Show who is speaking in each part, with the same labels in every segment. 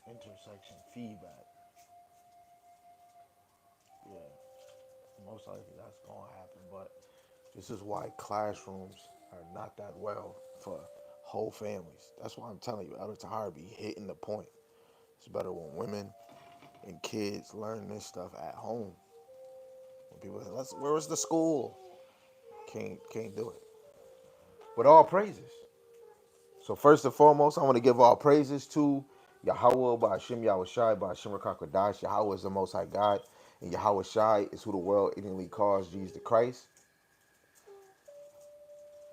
Speaker 1: Intersection feedback. Yeah, most likely that's gonna happen. But this is why classrooms are not that well for whole families. That's why I'm telling you, Elder Tahar be hitting the point. It's better when women and kids learn this stuff at home. When people say, "Let's, where is the school?" Can't do it. But all praises. So first and foremost, I want to give all praises to Yahweh by Hashem Yahweh Shai by Hashem Rakakwadash. Yahweh is the Most High God, and Yahweh Shai is who the world ignorantly calls Jesus the Christ.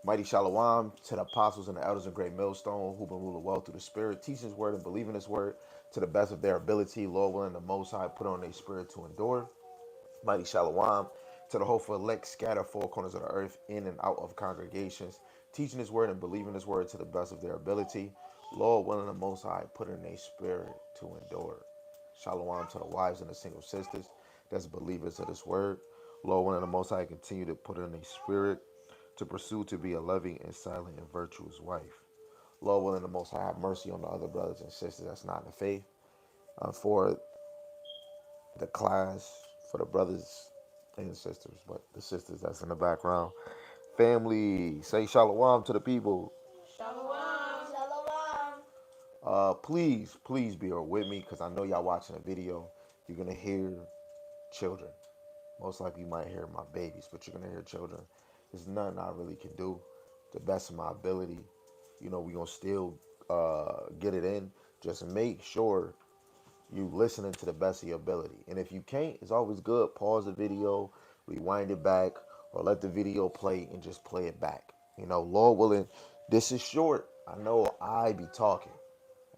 Speaker 1: Mighty Shalom to the apostles and the elders of Great Millstone who've been ruling well through the Spirit, teaching His word and believing His word to the best of their ability. Lord willing, the Most High put on their spirit to endure. Mighty Shalom to the hopeful elect scattered four corners of the earth in and out of congregations, teaching His word and believing His word to the best of their ability. Lord willing, the Most High put in their spirit to endure. Shalom to the wives and the single sisters that's believers of this word. Lord willing, the Most High continue to put in their spirit to pursue to be a loving and silent and virtuous wife. Lord willing, the Most High have mercy on the other brothers and sisters that's not in the faith. For the class, for the brothers and sisters, but the sisters that's in the background. Family, say shalom to the people.
Speaker 2: Shalom.
Speaker 3: Shalom.
Speaker 1: Please be here with me because I know y'all watching the video. You're gonna hear children. Most likely you might hear my babies, but you're gonna hear children. There's nothing I really can do. To the best of my ability, we gonna still get it in. Just make sure you listening to the best of your ability. And if you can't, it's always good. Pause the video, rewind it back, or let the video play and just play it back. Lord willing, this is short. I know I be talking.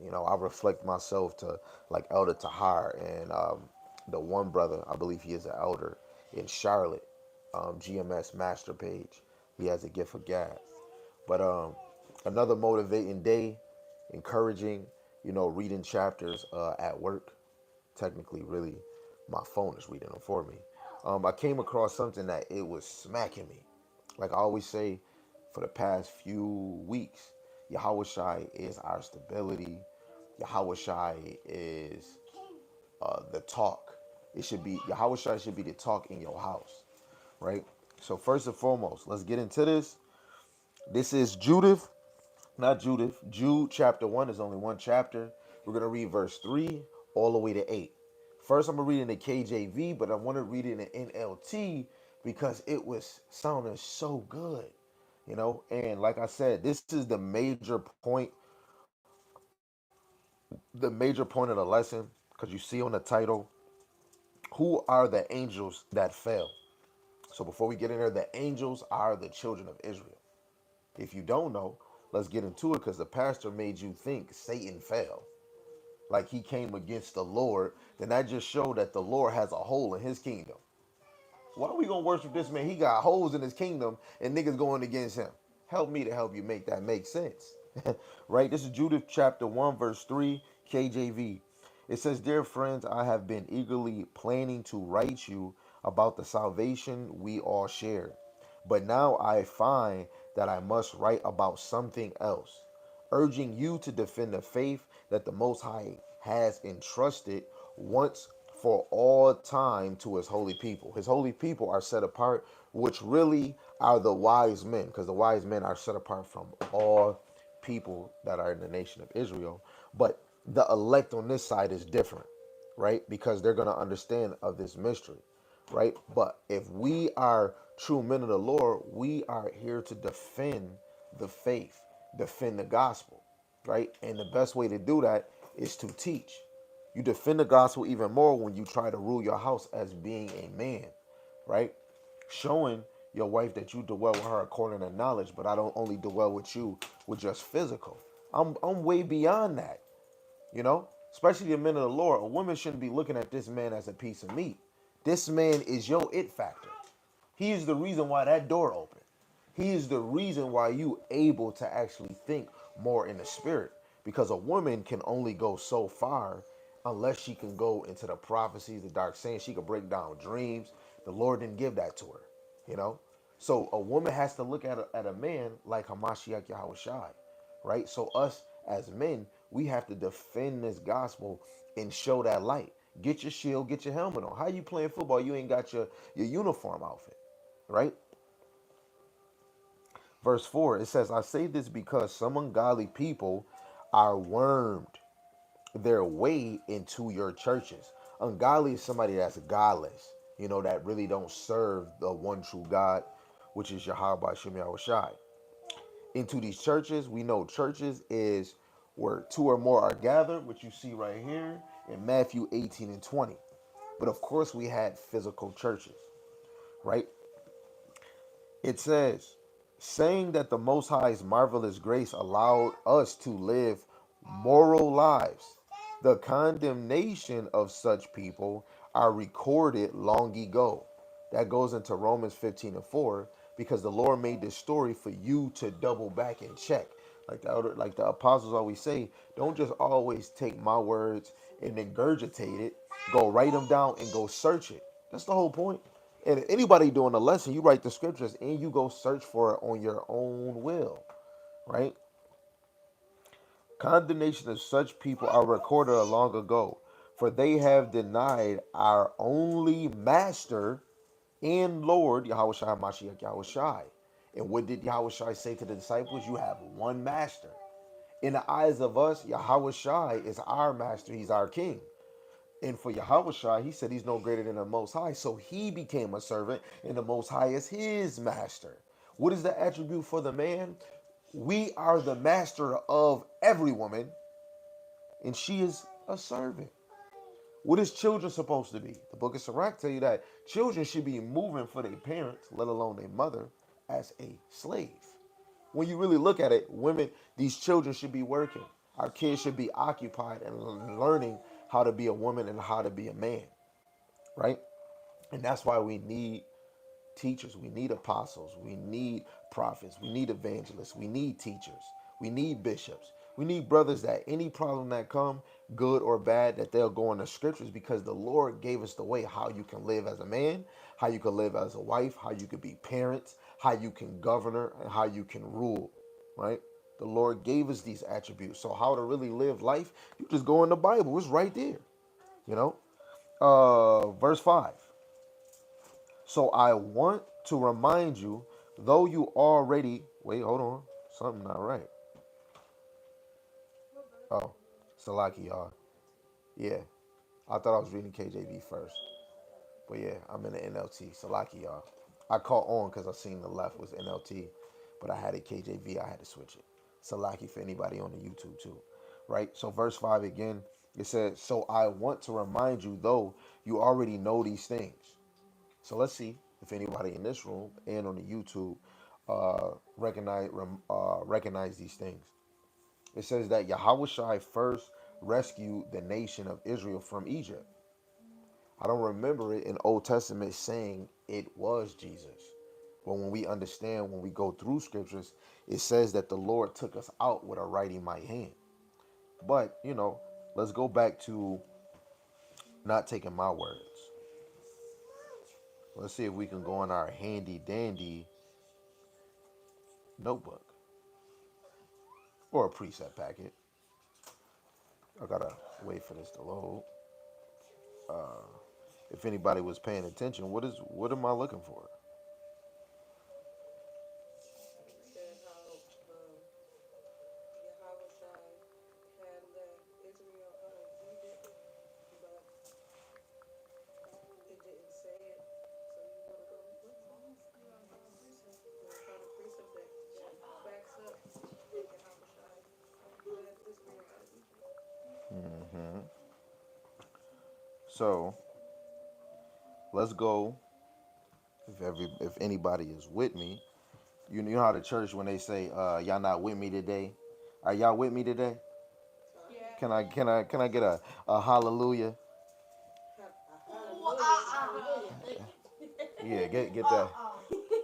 Speaker 1: I reflect myself to like Elder Tahar and the one brother, I believe he is an elder in Charlotte, GMS Master Page. He has a gift for gab. But another motivating day, encouraging, reading chapters at work. Technically, really, my phone is reading them for me. I came across something that it was smacking me. Like I always say, for the past few weeks, Yahweh Shai is our stability. Yahweh Shai is the talk. It should be Yahweh Shai should be the talk in your house, right? So first and foremost, let's get into this. This is Judith, not Judith. Jude chapter 1 is only one chapter. We're going to read verse 3 all the way to 8. First, I'm going to read it in the KJV, but I want to read it in the NLT because it was sounding so good, And like I said, this is the major point of the lesson, because you see on the title, who are the angels that fell? So before we get in there, the angels are the children of Israel. If you don't know, let's get into it because the pastor made you think Satan fell. Like he came against the Lord, then that just showed that the Lord has a hole in his kingdom. Why are we gonna worship this man? He got holes in his kingdom and niggas going against him. Help me to help you make that make sense. Right? This is Judith chapter 1, verse 3, KJV. It says, "Dear friends, I have been eagerly planning to write you about the salvation we all share. But now I find that I must write about something else, urging you to defend the faith that the Most High has entrusted once for all time to His holy people." His holy people are set apart, which really are the wise men, because the wise men are set apart from all people that are in the nation of Israel. But the elect on this side is different, right? Because they're going to understand of this mystery, right? But if we are true men of the Lord, we are here to defend the faith, defend the gospel, right? And the best way to do that is to teach. You defend the gospel even more when you try to rule your house as being a man, right? Showing your wife that you dwell with her according to knowledge, but I don't only dwell with you with just physical. I'm way beyond that, especially the men of the Lord. A woman shouldn't be looking at this man as a piece of meat. This man is your it factor. He is the reason why that door opened. He is the reason why you able to actually think more in the spirit. Because a woman can only go so far unless she can go into the prophecies, the dark sayings. She can break down dreams. The Lord didn't give that to her, you know. So a woman has to look at a man like Hamashiach Yahweh Shai, right? So us as men, we have to defend this gospel and show that light. Get your shield, get your helmet on. How you playing football? You ain't got your uniform outfit, right? Verse 4, it says, I say this because some ungodly people are wormed their way into your churches. Ungodly is somebody that's godless, that really don't serve the one true God, which is Yahweh Shem Shai. Into these churches, we know churches is where two or more are gathered, which you see right here in Matthew 18 and 20. But of course, we had physical churches, right? It says, saying that the Most High's marvelous grace allowed us to live moral lives. The condemnation of such people are recorded long ago. That goes into Romans 15 and 4, because the Lord made this story for you to double back and check. Like the apostles always say, don't just always take my words and regurgitate it. Go write them down and go search it. That's the whole point. And anybody doing a lesson, you write the scriptures and you go search for it on your own will, right? Condemnation of such people are recorded long ago, for they have denied our only master and Lord, Yahweh Shai Mashiach Yahweh Shai. And what did Yahweh Shai say to the disciples? You have one master. In the eyes of us, Yahweh Shai is our master. He's our king. And for Yahweh Shai, he said he's no greater than the Most High. So he became a servant, and the Most High is his master. What is the attribute for the man? We are the master of every woman, and she is a servant. What is children supposed to be? The book of Sirach tell you that children should be moving for their parents, let alone their mother, as a slave. When you really look at it, women, these children should be working. Our kids should be occupied and learning how to be a woman and how to be a man, right? And that's why we need teachers, we need apostles, we need prophets, we need evangelists, we need teachers, we need bishops, we need brothers that any problem that come, good or bad, that they'll go in the scriptures, because the Lord gave us the way how you can live as a man, how you can live as a wife, how you can be parents, how you can govern, and how you can rule, right? The Lord gave us these attributes. So how to really live life, you just go in the Bible. It's right there, you know. Verse 5. So I want to remind you, though you already wait, hold on, something not right. Oh, Salaki, y'all. Yeah, I thought I was reading KJV first, but yeah, I'm in the NLT. Salaki, y'all. I caught on because I seen the left was NLT, but I had a KJV. I had to switch it. Salaki for anybody on the YouTube too, right? So verse 5 again, it says, "So I want to remind you, though you already know these things." So let's see if anybody in this room and on the YouTube recognize these things. It says that Yahweh Shai first rescued the nation of Israel from Egypt. I don't remember it in Old Testament saying it was Jesus. But when we understand, when we go through scriptures, it says that the Lord took us out with a righty mighty hand. But, let's go back to not taking my words. Let's see if we can go in our handy dandy notebook or a preset packet. I gotta wait for this to load. If anybody was paying attention, what am I looking for?
Speaker 2: Said how Yahweh Shai had led Israel out of Egypt, but it didn't say it. So you want to go what? Find a precept that backs up that Yahweh Shai led Israel out of Egypt.
Speaker 1: So let's go. If anybody is with me, you know how the church when they say y'all not with me today, are y'all with me today?
Speaker 2: Yeah.
Speaker 1: Can I get a hallelujah?
Speaker 2: Hallelujah.
Speaker 1: Yeah, get that.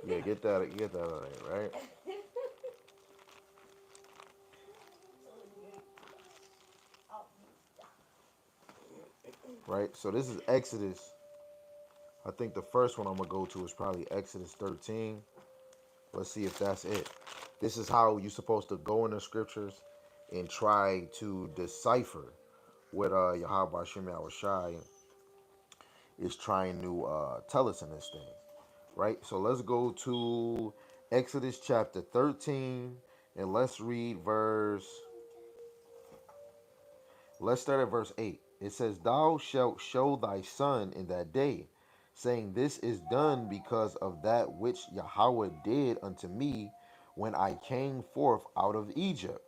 Speaker 1: Yeah, get that on there, right? Right. So this is Exodus. I think the first one I'm gonna go to is probably Exodus 13. Let's see if that's it. This is how you're supposed to go in the scriptures and try to decipher what Yahweh Shem Shai is trying to tell us in this thing, right? So let's go to Exodus chapter 13 and let's read verse. Let's start at verse 8. It says, "Thou shalt show thy son in that day, saying, This is done because of that which Yahweh did unto me when I came forth out of Egypt.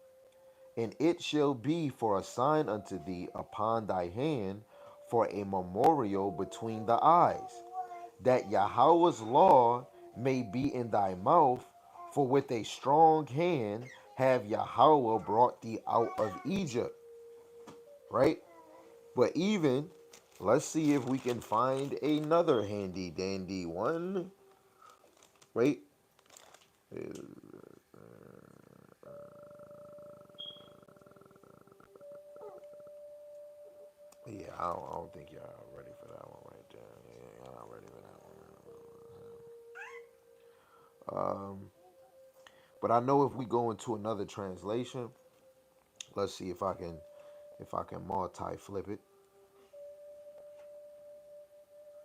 Speaker 1: And it shall be for a sign unto thee upon thy hand, for a memorial between the eyes, that Yahweh's law may be in thy mouth, for with a strong hand have Yahweh brought thee out of Egypt." Right? But even, let's see if we can find another handy dandy one. Right? Yeah, I don't think y'all ready for that one right there. Yeah, y'all not ready for that one. But I know if we go into another translation, let's see if I can multi flip it.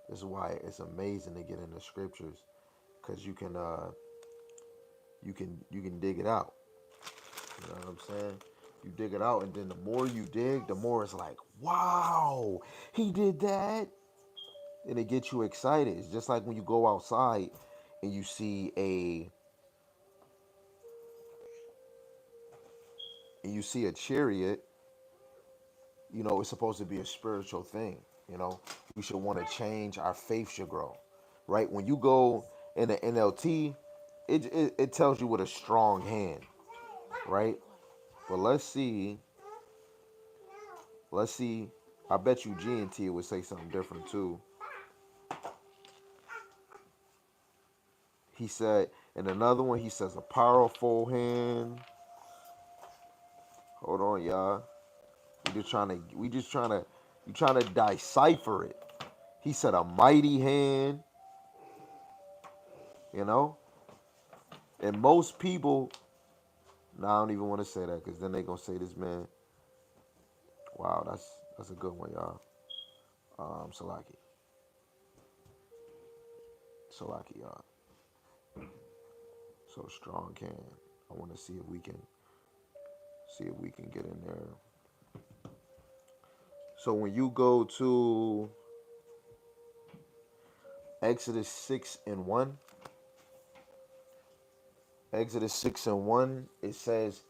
Speaker 1: This is why it's amazing to get in the scriptures, because you can dig it out. You know what I'm saying? You dig it out, and then the more you dig, the more it's like, wow, he did that, and it gets you excited. It's just like when you go outside and you see a chariot. You know, it's supposed to be a spiritual thing. You know, we should want to change. Our faith should grow, right? When you go in the NLT, it tells you with a strong hand, right? But let's see. I bet you G and T would say something different too. He said in another one, he says a powerful hand. Hold on, y'all. We trying to decipher it. He said a mighty hand, you know. And most people, nah, I don't even want to say that because then they gonna say this man. Wow, that's a good one, y'all. Salaki, Salaki, y'all. So strong can. I want to see if we can get in there. So when you go to Exodus 6:1, Exodus 6:1, it says,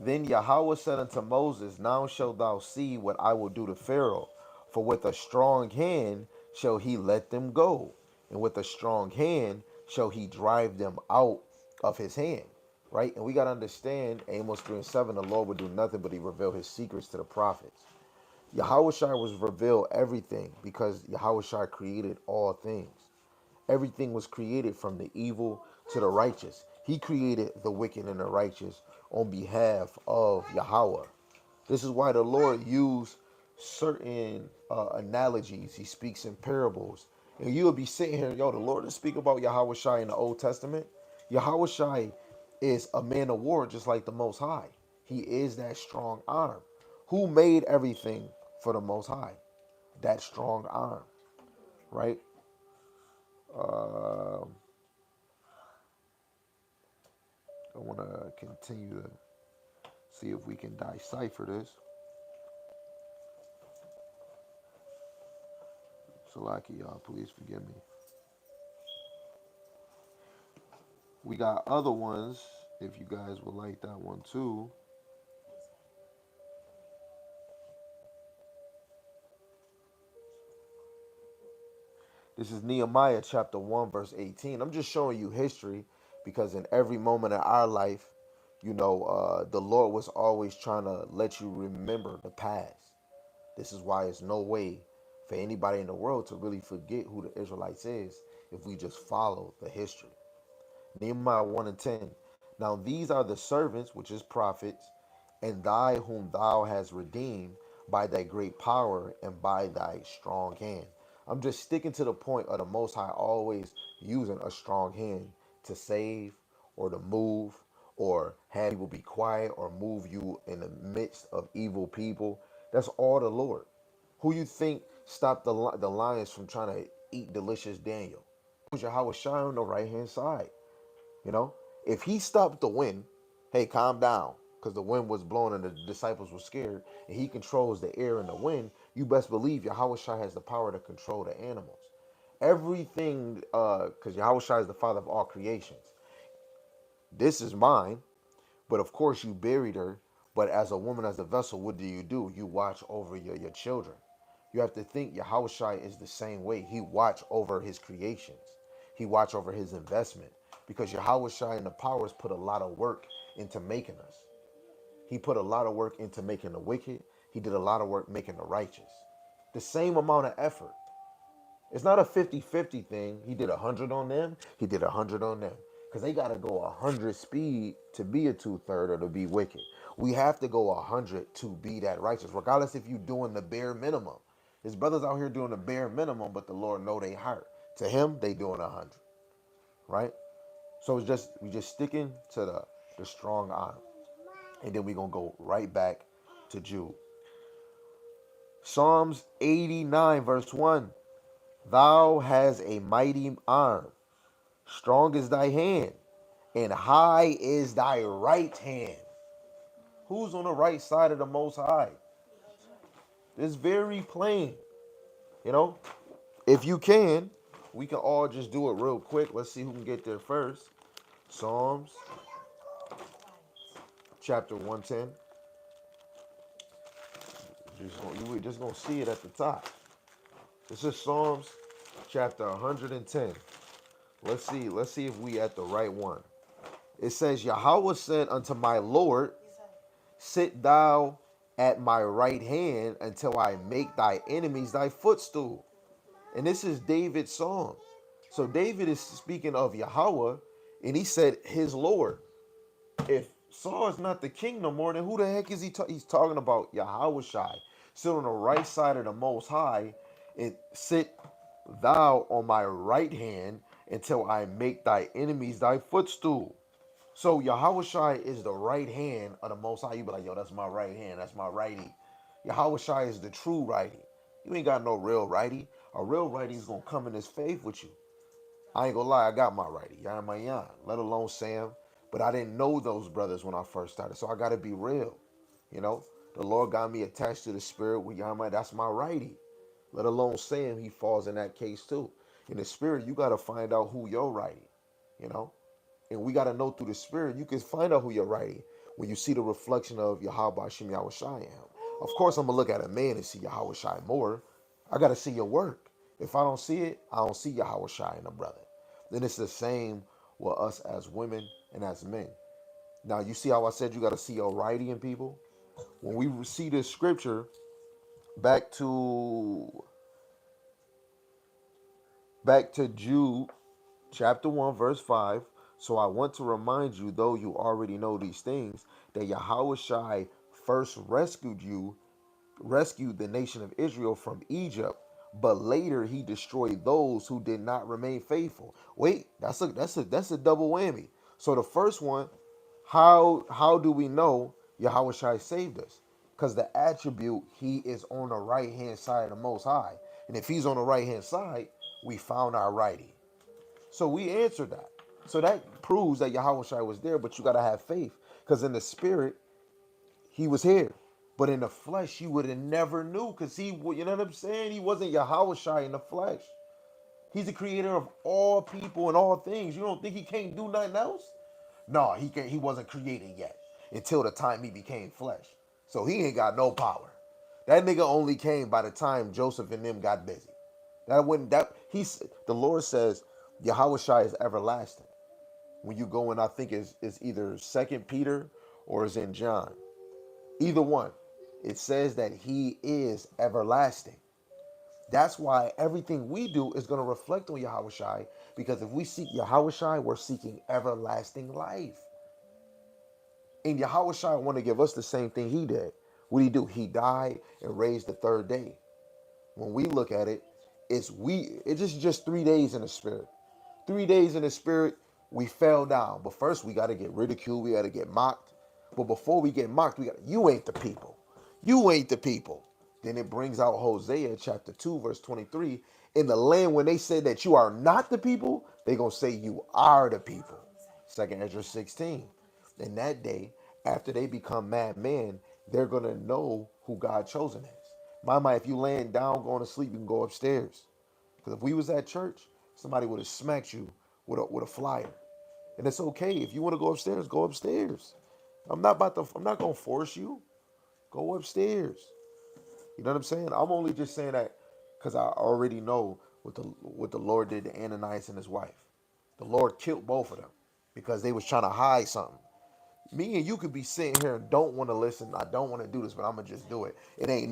Speaker 1: "Then Yahweh said unto Moses, Now shalt thou see what I will do to Pharaoh, for with a strong hand shall he let them go, and with a strong hand shall he drive them out of his hand." Right? And we got to understand Amos 3:7, the Lord would do nothing but he reveal his secrets to the prophets. Yahweh was revealed everything because Yahweh created all things. Everything was created from the evil to the righteous. He created the wicked and the righteous on behalf of Yahweh. This is why the Lord used certain analogies. He speaks in parables. And you'll be sitting here, yo, the Lord is speaking about Yahweh Shai in the Old Testament. Yahweh Shai is a man of war just like the Most High. He is that strong arm. Who made everything for the Most High? That strong arm, right? I want to continue to see if we can decipher this. Salaki, y'all, please forgive me. We got other ones, if you guys would like that one too. This is Nehemiah chapter 1, verse 18. I'm just showing you history because in every moment of our life, the Lord was always trying to let you remember the past. This is why it's no way for anybody in the world to really forget who the Israelites is if we just follow the history. Nehemiah 1 and 10. Now these are the servants, which is prophets, and thy whom thou hast redeemed by thy great power and by thy strong hand. I'm just sticking to the point of the Most High always using a strong hand to save or to move or have people be quiet or move you in the midst of evil people. That's all the Lord. Who you think stopped the lions from trying to eat delicious Daniel? It was Yahweh Shai on the right hand side. You know, if he stopped the wind, hey, calm down, because the wind was blowing and the disciples were scared, and he controls the air and the wind, you best believe Yahweh Shai has the power to control the animals. Everything, because Yahweh Shai is the father of all creations. This is mine, but of course you buried her. But as a woman, as a vessel, what do? You watch over your children. You have to think Yahweh Shai is the same way. He watch over his creations. He watch over his investment. Because Yahweh Shai and the powers put a lot of work into making us. He put a lot of work into making the wicked. He did a lot of work making the righteous. The same amount of effort. It's not a 50-50 thing. He did 100 on them. He did 100 on them. Because they got to go 100 speed to be a two-third or to be wicked. We have to go 100 to be that righteous, regardless if you're doing the bare minimum. His brothers out here doing the bare minimum, but the Lord know they heart. To him, they doing 100, right? So it's just we just sticking to the strong arm, and then we gonna go right back to Jude. Psalms 89 verse 1. Thou has a mighty arm, strong is thy hand, and high is thy right hand. Who's on the right side of the Most High? It's very plain. You know, if you can, we can all just do it real quick. Let's see who can get there first. Psalms chapter 110. We're just gonna see it at the top. This is Psalms chapter 110. Let's see if we at the right one. It says, Yahweh said unto my Lord, sit thou at my right hand until I make thy enemies thy footstool. And this is David's song. So David is speaking of Yahweh, and he said his Lord. If Saul is not the king no more, then who the heck is he? He's talking about Yahweh Shai. Sit on the right side of the Most High, and sit thou on my right hand until I make thy enemies thy footstool. So Yahweh Shai is the right hand of the Most High. You be like, yo, that's my right hand. That's my righty. Yahweh Shai is the true righty. You ain't got no real righty. A real righty is going to come in his faith with you. I ain't gonna lie, I got my righty, Yan my Yan, let alone Sam. But I didn't know those brothers when I first started, so I gotta be real. You know, the Lord got me attached to the spirit with Yan my, that's my righty. Let alone Sam, he falls in that case too. In the spirit, you gotta find out who your righty, you know? And we gotta know through the spirit, you can find out who your righty when you see the reflection of Yahweh Shem Yahweh Shai. Of course, I'm gonna look at a man and see Yahweh Shai more. I gotta see your work. If I don't see it, I don't see Yahweh Shai in a brother. Then it's the same with us as women and as men. Now you see how I said you got to see your righty in people. When we see this scripture, back to Jude chapter 1 verse 5. So I want to remind you, though you already know these things, that Yahweh Shai first rescued the nation of Israel from Egypt, but later he destroyed those who did not remain faithful. Wait, that's a double whammy. So the first one, how do we know Yahweh Shai saved us? Because the attribute, he is on the right hand side of the Most High, and if he's on the right hand side, we found our righty. So we answered that. So that proves that Yahweh Shai was there, but you gotta have faith, because in the spirit he was here. But in the flesh, you would have never knew, because you know what I'm saying? He wasn't Yahweh Shai in the flesh. He's the creator of all people and all things. You don't think he can't do nothing else? No, he wasn't created yet until the time he became flesh. So he ain't got no power. That nigga only came by the time Joseph and them got busy. That wouldn't that he's the Lord says Yahweh Shai is everlasting. When you go in, I think it's either Second Peter or it's in John. Either one. It says that he is everlasting. That's why everything we do is going to reflect on Yahweh Shai, because if we seek Yahweh Shai, we're seeking everlasting life. And Yahweh Shai want to give us the same thing he did. What did he do? He died and raised the third day. When we look at it, it's just 3 days in the spirit. 3 days in the spirit, We fell down. But first, we got to get ridiculed. We got to get mocked. But before we get mocked, you ain't the people. You ain't the people. Then it brings out Hosea chapter 2, verse 23. In the land, when they say that you are not the people, they going to say you are the people. Second Ezra 16. In that day, after they become madmen, they're going to know who God chosen is. My, if you laying down, going to sleep, you can go upstairs. Because if we was at church, somebody would have smacked you with a flyer. And it's okay. If you want to go upstairs, go upstairs. I'm not gonna force you. Go upstairs. You know what I'm saying? I'm only just saying that because I already know what the Lord did to Ananias and his wife. The Lord killed both of them because they was trying to hide something. Me and you could be sitting here and don't want to listen. I don't want to do this, but I'm gonna just do it. It ain't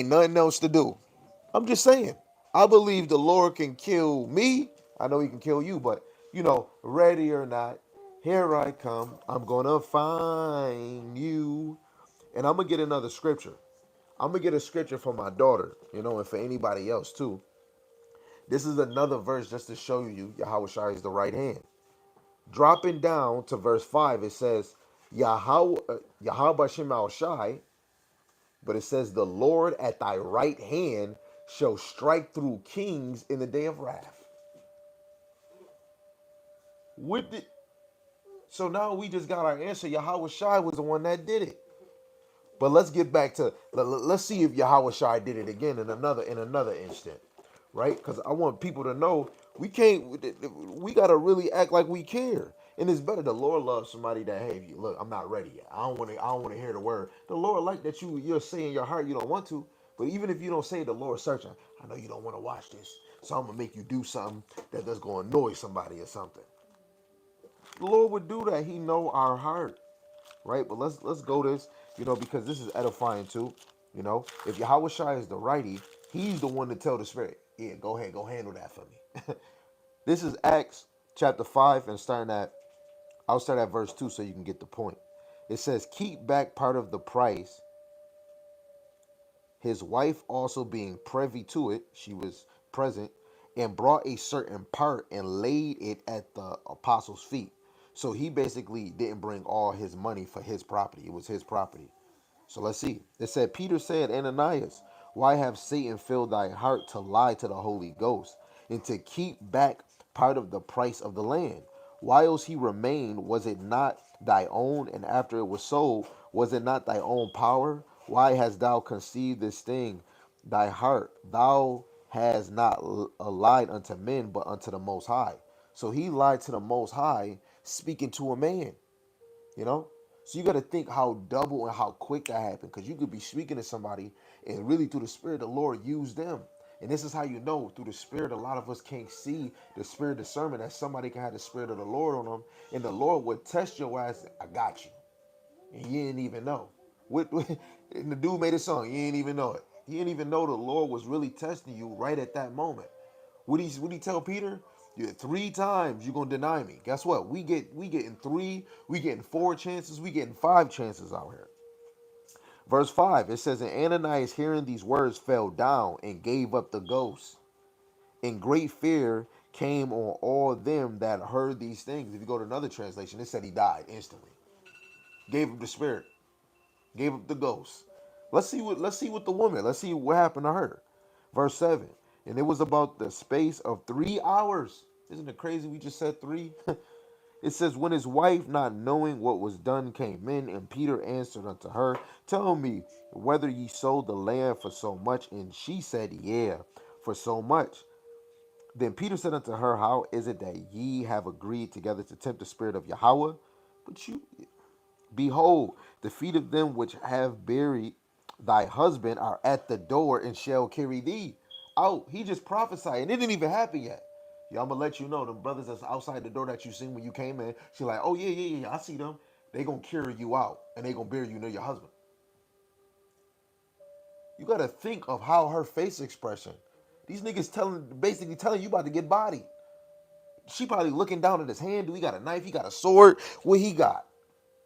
Speaker 1: nothing else to do. I'm just saying. I believe the Lord can kill me. I know he can kill you, but ready or not, here I come. I'm gonna find you. And I'm gonna get another scripture. I'm gonna get a scripture for my daughter, and for anybody else too. This is another verse just to show you Yahweh Shai is the right hand. Dropping down to verse 5, it says, Yahweh Shem Al Shai, but it says, the Lord at thy right hand shall strike through kings in the day of wrath. What did, so now we just got our answer. Yahweh Shai was the one that did it. But let's get back to let's see if Yahweh Shai did it again in another instant, right? Because I want people to know we can't. We gotta really act like we care, and it's better. The Lord loves somebody that, hey, look, I'm not ready yet. I don't want to. I don't want to hear the word. The Lord like that you're saying in your heart you don't want to, but even if you don't say it, the Lord searching. I know you don't want to watch this, so I'm gonna make you do something that's gonna annoy somebody or something. The Lord would do that. He know our heart, right? But let's go this, because this is edifying too. If Yahweh Shai is the righty, he's the one to tell the spirit, yeah, go ahead, go handle that for me. This is Acts chapter 5, and I'll start at verse 2 so you can get the point. It says, keep back part of the price, his wife also being privy to it, she was present, and brought a certain part and laid it at the apostles' feet. So he basically didn't bring all his money for his property. It was his property. So let's see. It said, Peter said, Ananias, why have Satan filled thy heart to lie to the Holy Ghost and to keep back part of the price of the land? Whilst he remained, was it not thy own? And after it was sold, was it not thy own power? Why hast thou conceived this thing, thy heart? Thou hast not lied unto men, but unto the Most High. So he lied to the Most High, speaking to a man. You know? So you got to think how double and how quick that happened, because you could be speaking to somebody and really through the Spirit, the Lord used them. And this is how you know through the Spirit, a lot of us can't see the Spirit discernment that somebody can have the Spirit of the Lord on them. And the Lord would test your ass. I got you. And you didn't even know. And the dude made a song. You didn't even know it. You didn't even know the Lord was really testing you right at that moment. What he tell Peter? Yeah, 3 times you're gonna deny me. Guess what? We getting 3, we getting 4 chances, we getting 5 chances out here. Verse 5, it says, and Ananias hearing these words fell down and gave up the ghost. And great fear came on all them that heard these things. If you go to another translation, it said he died instantly. Gave up the spirit, gave up the ghost. Let's see what the woman, let's see what happened to her. Verse 7. And it was about the space of 3 hours. Isn't it crazy we just said 3? It says, when his wife, not knowing what was done, came in, and Peter answered unto her, tell me whether ye sold the land for so much. And she said, yeah, for so much. Then Peter said unto her, how is it that ye have agreed together to tempt the spirit of Yahweh? But you, behold, the feet of them which have buried thy husband are at the door and shall carry thee out. He just prophesied, and it didn't even happen yet. Yeah, I'm gonna let you know, the brothers that's outside the door that you seen when you came in, she's like, oh yeah, I see them. They gonna carry you out, and they gonna bury you near your husband. You gotta think of how her face expression. These niggas basically telling you about to get bodied. She probably looking down at his hand. Do he got a knife? He got a sword? What he got?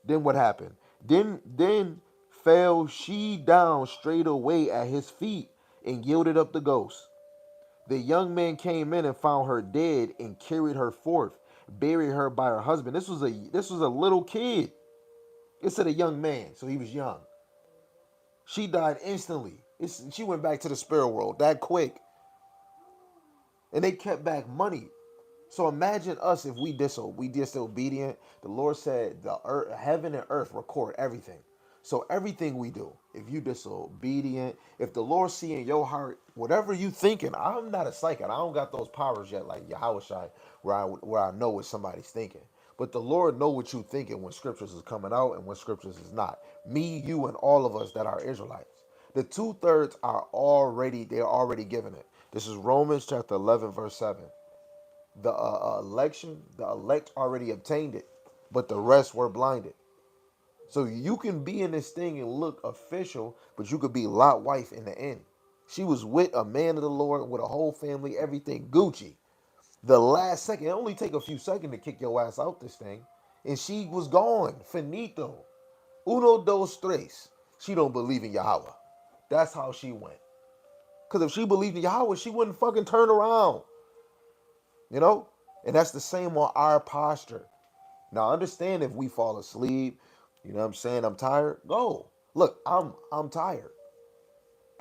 Speaker 1: Then what happened? Then fell she down straight away at his feet and yielded up the ghost. The young man came in and found her dead and carried her forth buried her by her husband. This was a little kid. It said a young man, so he was young. She died instantly. She went back to the spirit world that quick, and they kept back money. So imagine us if we disobedient. The Lord said the earth, heaven and earth record everything. So everything we do, if you disobedient, if the Lord see in your heart, whatever you thinking, I'm not a psychic. I don't got those powers yet, like Yahweh Shai, where I know what somebody's thinking. But the Lord know what you thinking when scriptures is coming out and when scriptures is not. Me, you, and all of us that are Israelites. The 2/3 are already, they're already given it. This is Romans chapter 11, verse 7. The elect already obtained it, but the rest were blinded. So you can be in this thing and look official, but you could be Lot wife in the end. She was with a man of the Lord, with a whole family, everything Gucci. The last second, it only take a few seconds to kick your ass out this thing, and she was gone. Finito. Uno, dos, tres. She don't believe in Yahweh. That's how she went. Because if she believed in Yahweh, she wouldn't fucking turn around. You know? And that's the same on our posture. Now understand if we fall asleep, you know what I'm saying, I'm tired, go. Look, I'm tired.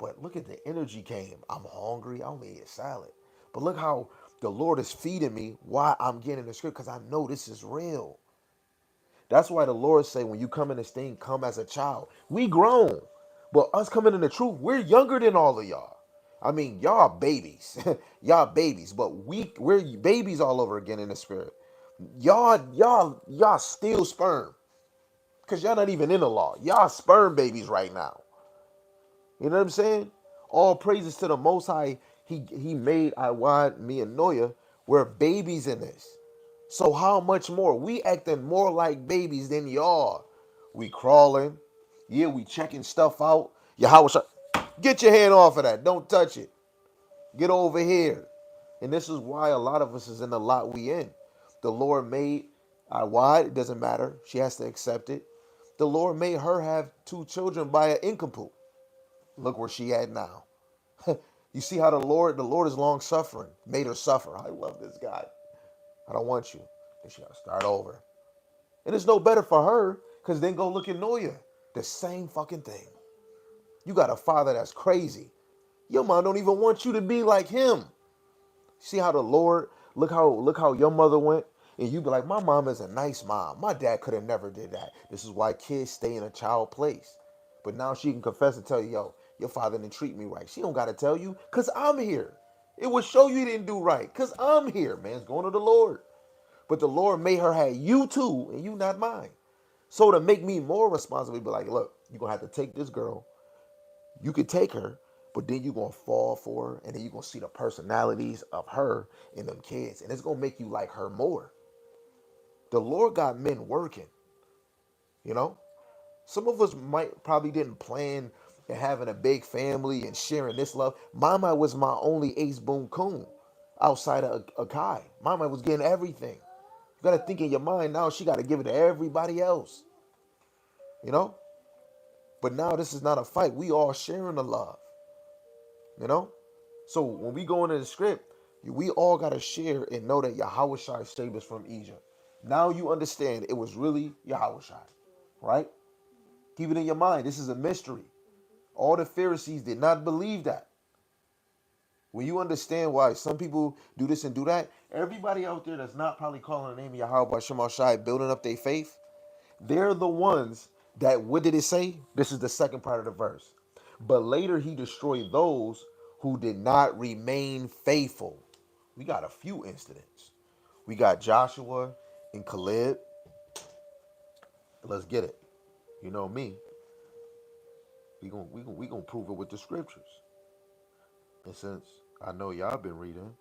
Speaker 1: But look at the energy came. I'm hungry, I only ate salad. But look how the Lord is feeding me while I'm getting the script, because I know this is real. That's why the Lord say when you come in this thing, come as a child. We grown. But us coming in the truth, we're younger than all of y'all. I mean, y'all babies. Y'all babies, but we're babies all over again in the spirit. Y'all still sperm. Cause y'all not even in the law. Y'all sperm babies right now. You know what I'm saying? All praises to the Most High. He made Iwan, me, and Noya. We're babies in this. So how much more? We acting more like babies than y'all. We crawling. Yeah, we checking stuff out. Yahweh, get your hand off of that. Don't touch it. Get over here. And this is why a lot of us is in the lot we in. The Lord made why it doesn't matter. She has to accept it. The Lord made her have two children by an incomplete. Look where she at now. You see how the Lord is long suffering, made her suffer. I love this guy. I don't want you. Then she gotta start over. And it's no better for her, because then go look at Noya. The same fucking thing. You got a father that's crazy. Your mom don't even want you to be like him. See how the Lord, look how your mother went, and you be like, my mom is a nice mom. My dad could have never did that. This is why kids stay in a child place. But now she can confess and tell you, yo, your father didn't treat me right. She don't gotta tell you, cause I'm here. It will show you didn't do right, cause I'm here, man. It's going to the Lord. But the Lord made her have you too, and you not mine. So to make me more responsible, be like, look, you're gonna have to take this girl. You could take her, but then you're gonna fall for her, and then you're gonna see the personalities of her and them kids, and it's gonna make you like her more. The Lord got men working, you know. Some of us might probably didn't plan and having a big family and sharing this love. Mama was my only ace boom coon outside of Akai. Mama was getting everything. You gotta think in your mind now, she gotta give it to everybody else, you know. But now this is not a fight. We all sharing the love, you know. So when we go into the script, we all gotta share and know that Yahweh Shai saved us from Egypt. Now you understand it was really Yahweh Shai, right? Keep it in your mind. This is a mystery. All the Pharisees did not believe that. When you understand why some people do this and do that, everybody out there that's not probably calling the name of Yahweh by Shema Shai, building up their faith, they're the ones that, what did it say? This is the second part of the verse. But later he destroyed those who did not remain faithful. We got a few incidents. We got Joshua and Caleb. Let's get it. You know me. We gonna prove it with the scriptures. And since I know y'all been reading,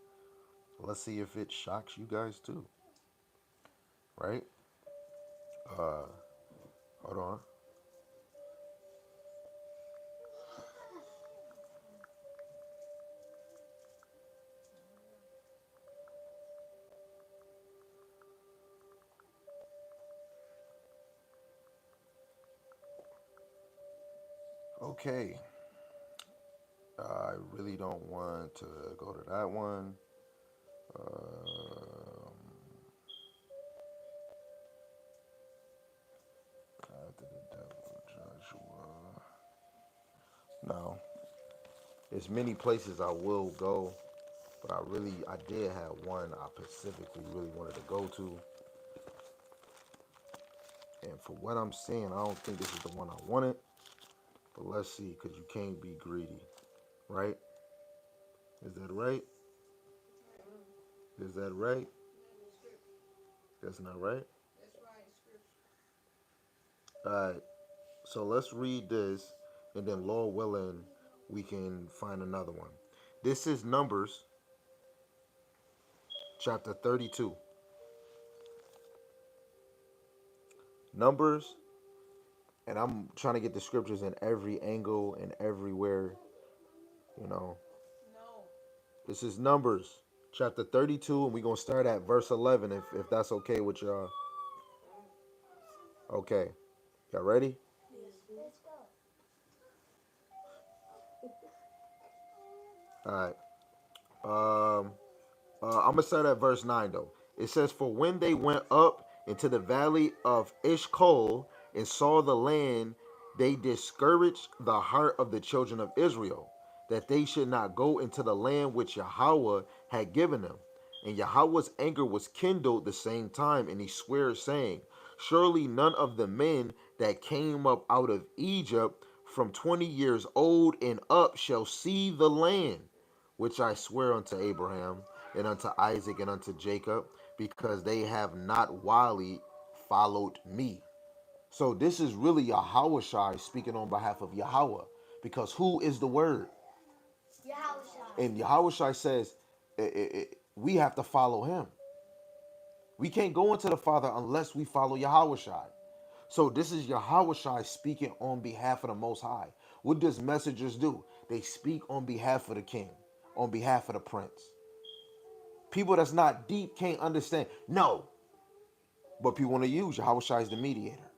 Speaker 1: let's see if it shocks you guys too. Right? Hold on. Okay. I really don't want to go to that one. Um, Now, there's many places I will go, but I did have one I specifically really wanted to go to. And for what I'm seeing, I don't think this is the one I wanted. But let's see, because you can't be greedy, right? Is that right? Is that right?
Speaker 2: Not in scripture.
Speaker 1: That's not right.
Speaker 2: That's right in scripture.
Speaker 1: All right. So let's read this, and then Lord willing, we can find another one. This is Numbers chapter 32. Numbers, and I'm trying to get the scriptures in every angle and everywhere, you know.
Speaker 2: No.
Speaker 1: This is Numbers chapter 32, and we're going to start at verse 11 if that's okay with y'all. Okay. Y'all ready?
Speaker 2: Yes.
Speaker 1: All right. Um, I'm gonna start at verse 9 though. It says, "For when they went up into the valley of Ishkol and saw the land, they discouraged the heart of the children of Israel, that they should not go into the land which Yahweh had given them. And Yahweh's anger was kindled the same time, and he swore, saying, Surely none of the men that came up out of Egypt from 20 years old and up shall see the land which I swear unto Abraham and unto Isaac and unto Jacob, because they have not wildly followed me." So this is really Yahweh speaking on behalf of Yahweh, because who is the word? And Yahweh says we have to follow him. We can't go into the Father unless we follow Yahweh. So this is Yahweh speaking on behalf of the Most High. What does messengers do? They speak on behalf of the king, on behalf of the prince. People that's not deep can't understand. No, but people want to use Yahweh as the mediator.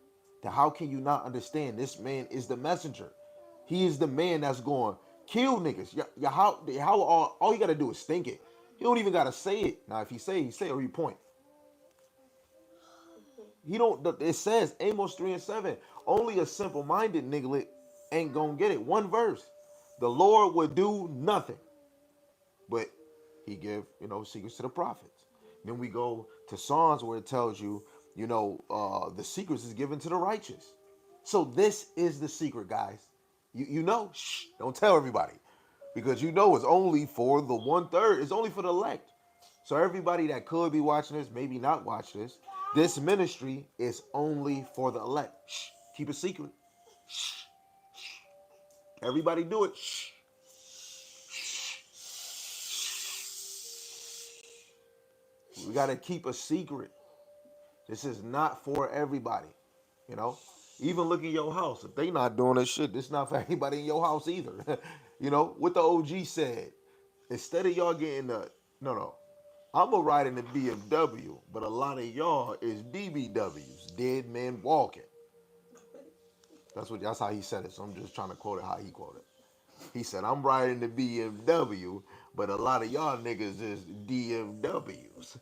Speaker 1: Then how can you not understand? This man is the messenger. He is the man that's going kill niggas. Yahweh, all you got to do is think it. He don't even got to say it. Now, if he say it or he point. He don't. It says Amos 3:7. Only a simple-minded nigga ain't gonna get it. One verse. The Lord would do nothing, but he give secrets to the prophets. Then we go to Psalms where it tells you the secrets is given to the righteous. So this is the secret, guys. You know, shh, don't tell everybody, because it's only for the 1/3. It's only for the elect. So everybody that could be watching this, maybe not watch this. This ministry is only for the elect. Shh, keep it secret. Shh, everybody do it. Shh. We gotta keep a secret. This is not for everybody. You know, even look in your house. If they not doing this shit, this not for anybody in your house either. What the OG said. Instead of y'all getting the no, I'm gonna ride in the BMW, but a lot of y'all is DBWs, dead men walking. That's how he said it. So I'm just trying to quote it how he quoted it. He said, "I'm riding the BMW, but a lot of y'all niggas is DMWs.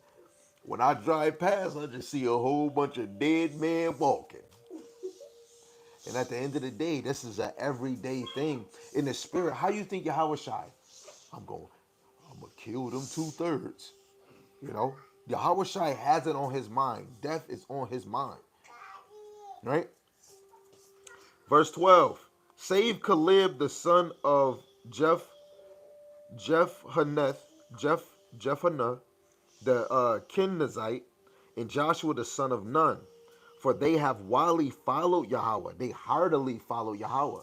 Speaker 1: When I drive past, I just see a whole bunch of dead men walking." And at the end of the day, this is an everyday thing in the spirit. How you think Yahweh Shai? I'm going, I'm gonna kill them 2/3. You know, Yahweh Shai has it on his mind. Death is on his mind. Right? Verse 12. Save Caleb the son of Jephunneh, Jeff Jephunneh the Kenizzite, and Joshua the son of Nun, for they have wildly followed Yahweh. They heartily follow Yahweh.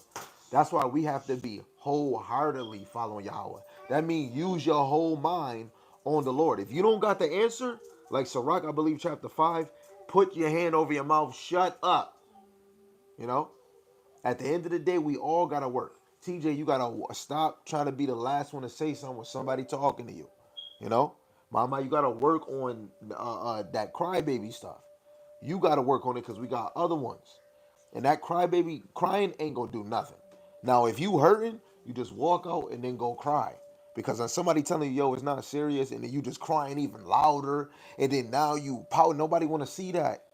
Speaker 1: That's why we have to be wholeheartedly following Yahweh. That means use your whole mind on the Lord. If you don't got the answer, like Sirach, I believe, chapter 5, put your hand over your mouth, shut up. You know? At the end of the day, we all got to work. TJ, you got to stop trying to be the last one to say something with somebody talking to you. You know? Mama, you got to work on that crybaby stuff. You got to work on it because we got other ones. And that crybaby crying ain't going to do nothing. Now, if you hurting, you just walk out and then go cry. Because when somebody telling you, yo, it's not serious, and then you just crying even louder, and then now you pout, nobody want to see that.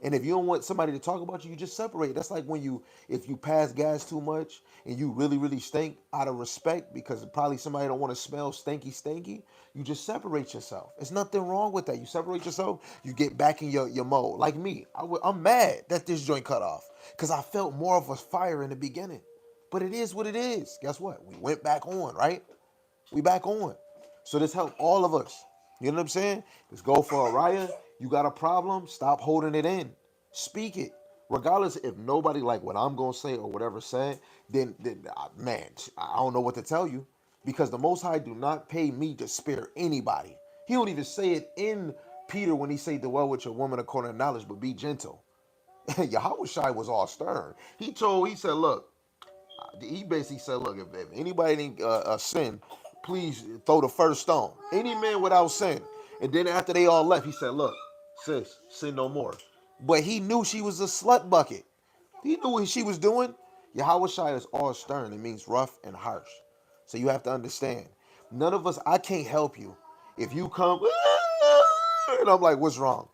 Speaker 1: And if you don't want somebody to talk about you, you just separate. That's like when if you pass gas too much and you really, really stink out of respect because probably somebody don't want to smell stinky, you just separate yourself. There's nothing wrong with that. You separate yourself, you get back in your mode. Like me, I'm mad that this joint cut off because I felt more of a fire in the beginning. But it is what it is. Guess what? We went back on, right? We back on. So this helped all of us. You know what I'm saying? Let's go for a riot. You got a problem? Stop holding it in. Speak it. Regardless if nobody like what I'm gonna say or whatever said, then man, I don't know what to tell you. Because the Most High do not pay me to spare anybody. He don't even say it in Peter when he say dwell with your woman according to knowledge, but be gentle. Yahweh Shai was all stern. He said, look, he basically said, look, if anybody didn't sin, please throw the first stone. Any man without sin. And then after they all left, he said, look, sis, sin no more. But he knew she was a slut bucket. He knew what she was doing. Yahweh Shai is all stern. It means rough and harsh. So you have to understand. None of us, I can't help you. If you come, and I'm like, what's wrong?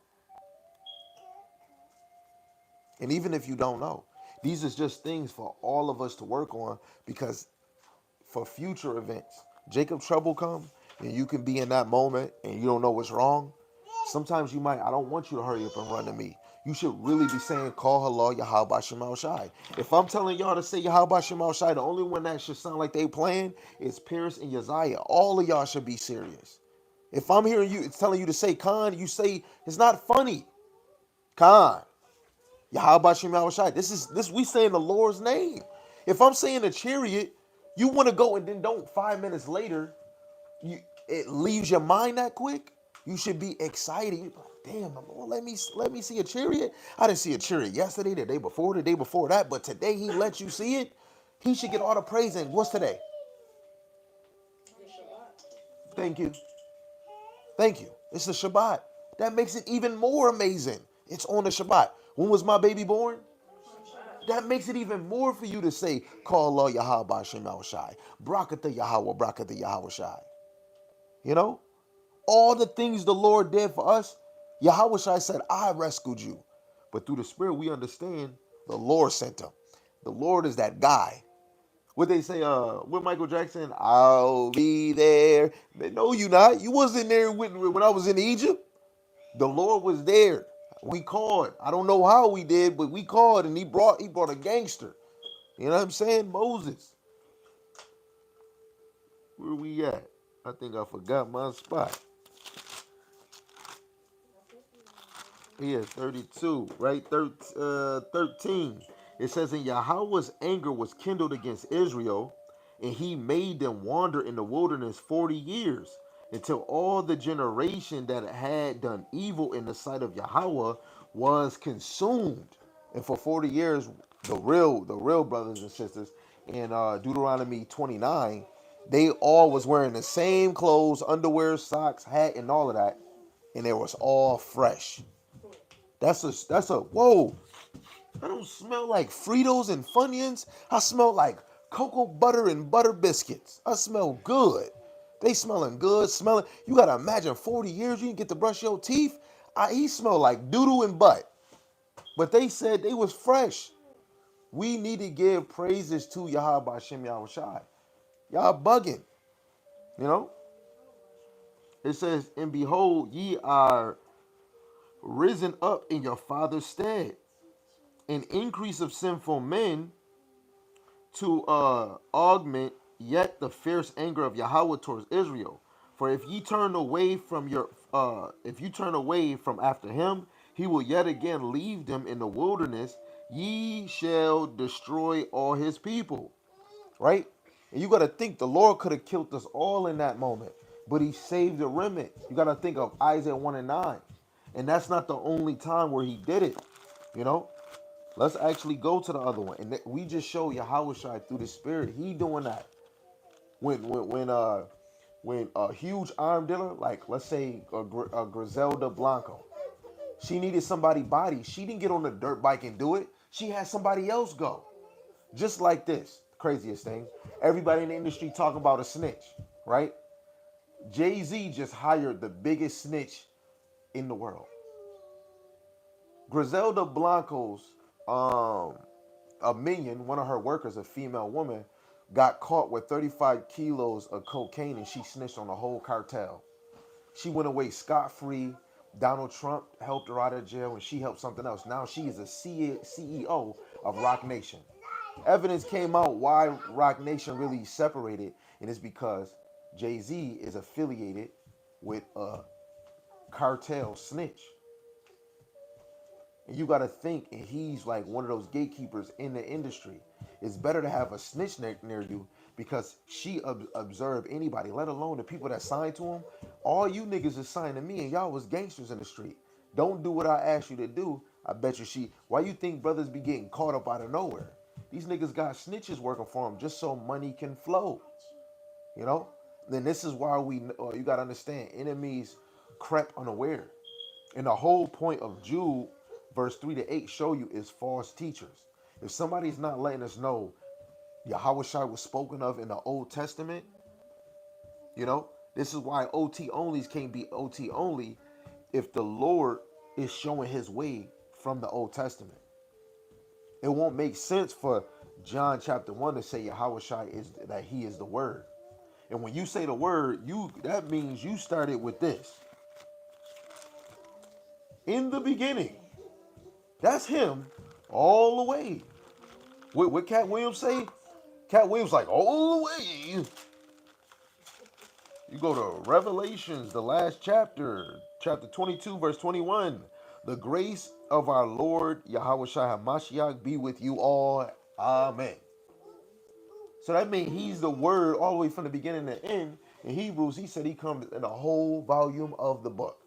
Speaker 1: And even if you don't know, these is just things for all of us to work on because for future events. Jacob trouble come and you can be in that moment and you don't know what's wrong. Sometimes you might, I don't want you to hurry up and run to me. You should really be saying, call hello, Yahweh Shemal Shai. If I'm telling y'all to say Yahweh Shemal Shai, the only one that should sound like they playing is Pierce and Yaziah. All of y'all should be serious. If I'm hearing you, it's telling you to say Khan, you say, it's not funny. Khan. Yahweh Shemal Shai. This we saying the Lord's name. If I'm saying a chariot, you want to go and then don't 5 minutes later, it leaves your mind that quick. You should be excited. You're like, damn, the Lord, let me see a chariot. I didn't see a chariot yesterday, the day before that, but today he let you see it. He should get all the praise. And what's today? Thank you. Thank you. It's the Shabbat. That makes it even more amazing. It's on the Shabbat. When was my baby born? That makes it even more for you to say, call Allah Yahweh Shem Shai. Brakata Yahweh, Brakata Yahweh Shai. You know? All the things the Lord did for us, Yahweh Shai said, I rescued you. But through the Spirit, we understand the Lord sent him. The Lord is that guy. What they say, with Michael Jackson, I'll be there. No, you not. You wasn't there when I was in Egypt. The Lord was there. We called. I don't know how we did, but we called and he brought a gangster. You know what I'm saying? Moses. Where we at? I think I forgot my spot. Yeah, 32, right? 13. It says, and Yahweh's anger was kindled against Israel, and he made them wander in the wilderness 40 years, until all the generation that had done evil in the sight of Yahweh was consumed. And for 40 years, the real brothers and sisters in Deuteronomy 29, they all was wearing the same clothes, underwear, socks, hat, and all of that, and it was all fresh. That's a whoa. I don't smell like Fritos and Funyuns. I smell like cocoa butter and butter biscuits. I smell good. They smelling good, smelling. You gotta imagine 40 years you didn't get to brush your teeth. He smelled like doodle and butt. But they said they was fresh. We need to give praises to Yahweh Hashem Yahweh Shai. Y'all bugging, you know? It says, and behold, ye are risen up in your father's stead. An increase of sinful men to augment yet the fierce anger of Yahweh towards Israel. For if you turn away from after him, he will yet again leave them in the wilderness. Ye shall destroy all his people. Right? And you got to think the Lord could have killed us all in that moment, but he saved the remnant. You got to think of Isaiah 1 and 9. And that's not the only time where he did it. You know? Let's actually go to the other one, and we just show Yahweh Shai through the Spirit. He doing that. When a huge arm dealer, like let's say a Griselda Blanco, she needed somebody body. She didn't get on the dirt bike and do it. She had somebody else go. Just like this, craziest thing. Everybody in the industry talking about a snitch, right? Jay-Z just hired the biggest snitch in the world. Griselda Blanco's um a minion, one of her workers, a female woman, got caught with 35 kilos of cocaine and she snitched on the whole cartel. She went away scot free. Donald Trump helped her out of jail and she helped something else. Now she is a CEO of Rock Nation. Evidence came out why Rock Nation really separated, and it's because Jay Z is affiliated with a cartel snitch. And you got to think, and he's like one of those gatekeepers in the industry. It's better to have a snitch near you because she observed anybody, let alone the people that signed to him. All you niggas is signed to me, and y'all was gangsters in the street. Don't do what I asked you to do. I bet you she. Why you think brothers be getting caught up out of nowhere? These niggas got snitches working for them just so money can flow. You know. Then this is why you gotta understand, enemies crept unaware. And the whole point of Jude, verse 3 to 8, show you is false teachers. If somebody's not letting us know Yahweh Shai was spoken of in the Old Testament, you know, this is why OT onlys can't be OT only if the Lord is showing his way from the Old Testament. It won't make sense for John chapter 1 to say Yahweh Shai is that he is the word. And when you say the word, that means you started with this. In the beginning. That's him all the way. What Cat Williams say? Cat Williams like all the way. You go to Revelations, the last chapter, chapter 22, verse 21. The grace of our Lord Yahweh Shai HaMashiach be with you all. Amen. So that means he's the word all the way from the beginning to the end. In Hebrews, he said he comes in a whole volume of the book.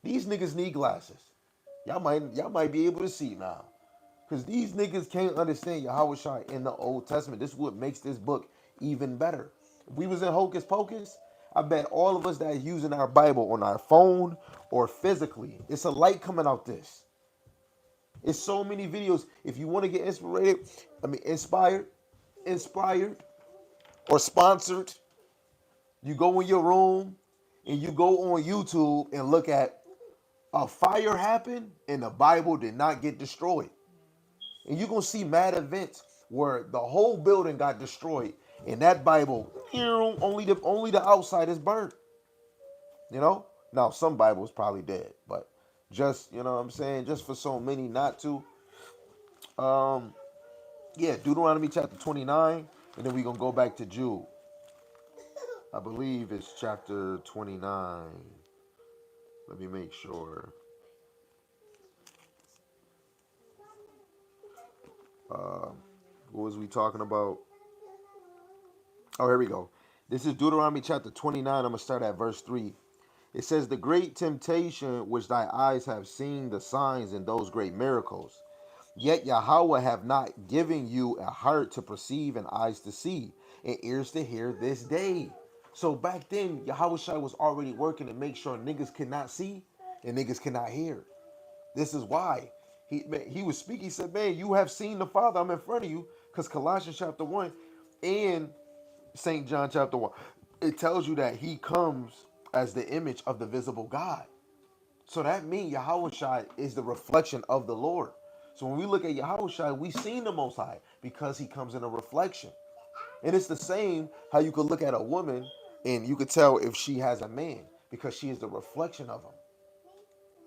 Speaker 1: These niggas need glasses. Y'all might be able to see now. Because these niggas can't understand Yahweh Shai in the Old Testament. This is what makes this book even better. If we was in Hocus Pocus, I bet all of us that are using our Bible on our phone or physically, it's a light coming out this. It's so many videos. If you want to get inspired, or sponsored, you go in your room and you go on YouTube and look at a fire happened and the Bible did not get destroyed. And you're going to see mad events where the whole building got destroyed and that Bible, only the outside is burnt. You know? Now, some Bibles probably dead, but just, you know what I'm saying? Just for so many not to. Yeah, Deuteronomy chapter 29, and then we're going to go back to Jude. I believe it's chapter 29. Let me make sure. What was we talking about? Oh, here we go. This is Deuteronomy chapter 29. I'm going to start at verse 3. It says, the great temptation which thy eyes have seen, the signs and those great miracles. Yet Yahweh have not given you a heart to perceive and eyes to see and ears to hear this day. So back then, Yahweh Shai was already working to make sure niggas cannot see and niggas cannot hear. This is why he was speaking. He said, man, you have seen the Father. I'm in front of you. Because Colossians chapter 1 and St. John chapter 1, it tells you that he comes as the image of the visible God. So that means Yahweh Shai is the reflection of the Lord. So when we look at Yahweh Shai, we seen the Most High because he comes in a reflection. And it's the same how you could look at a woman and you could tell if she has a man because she is the reflection of him.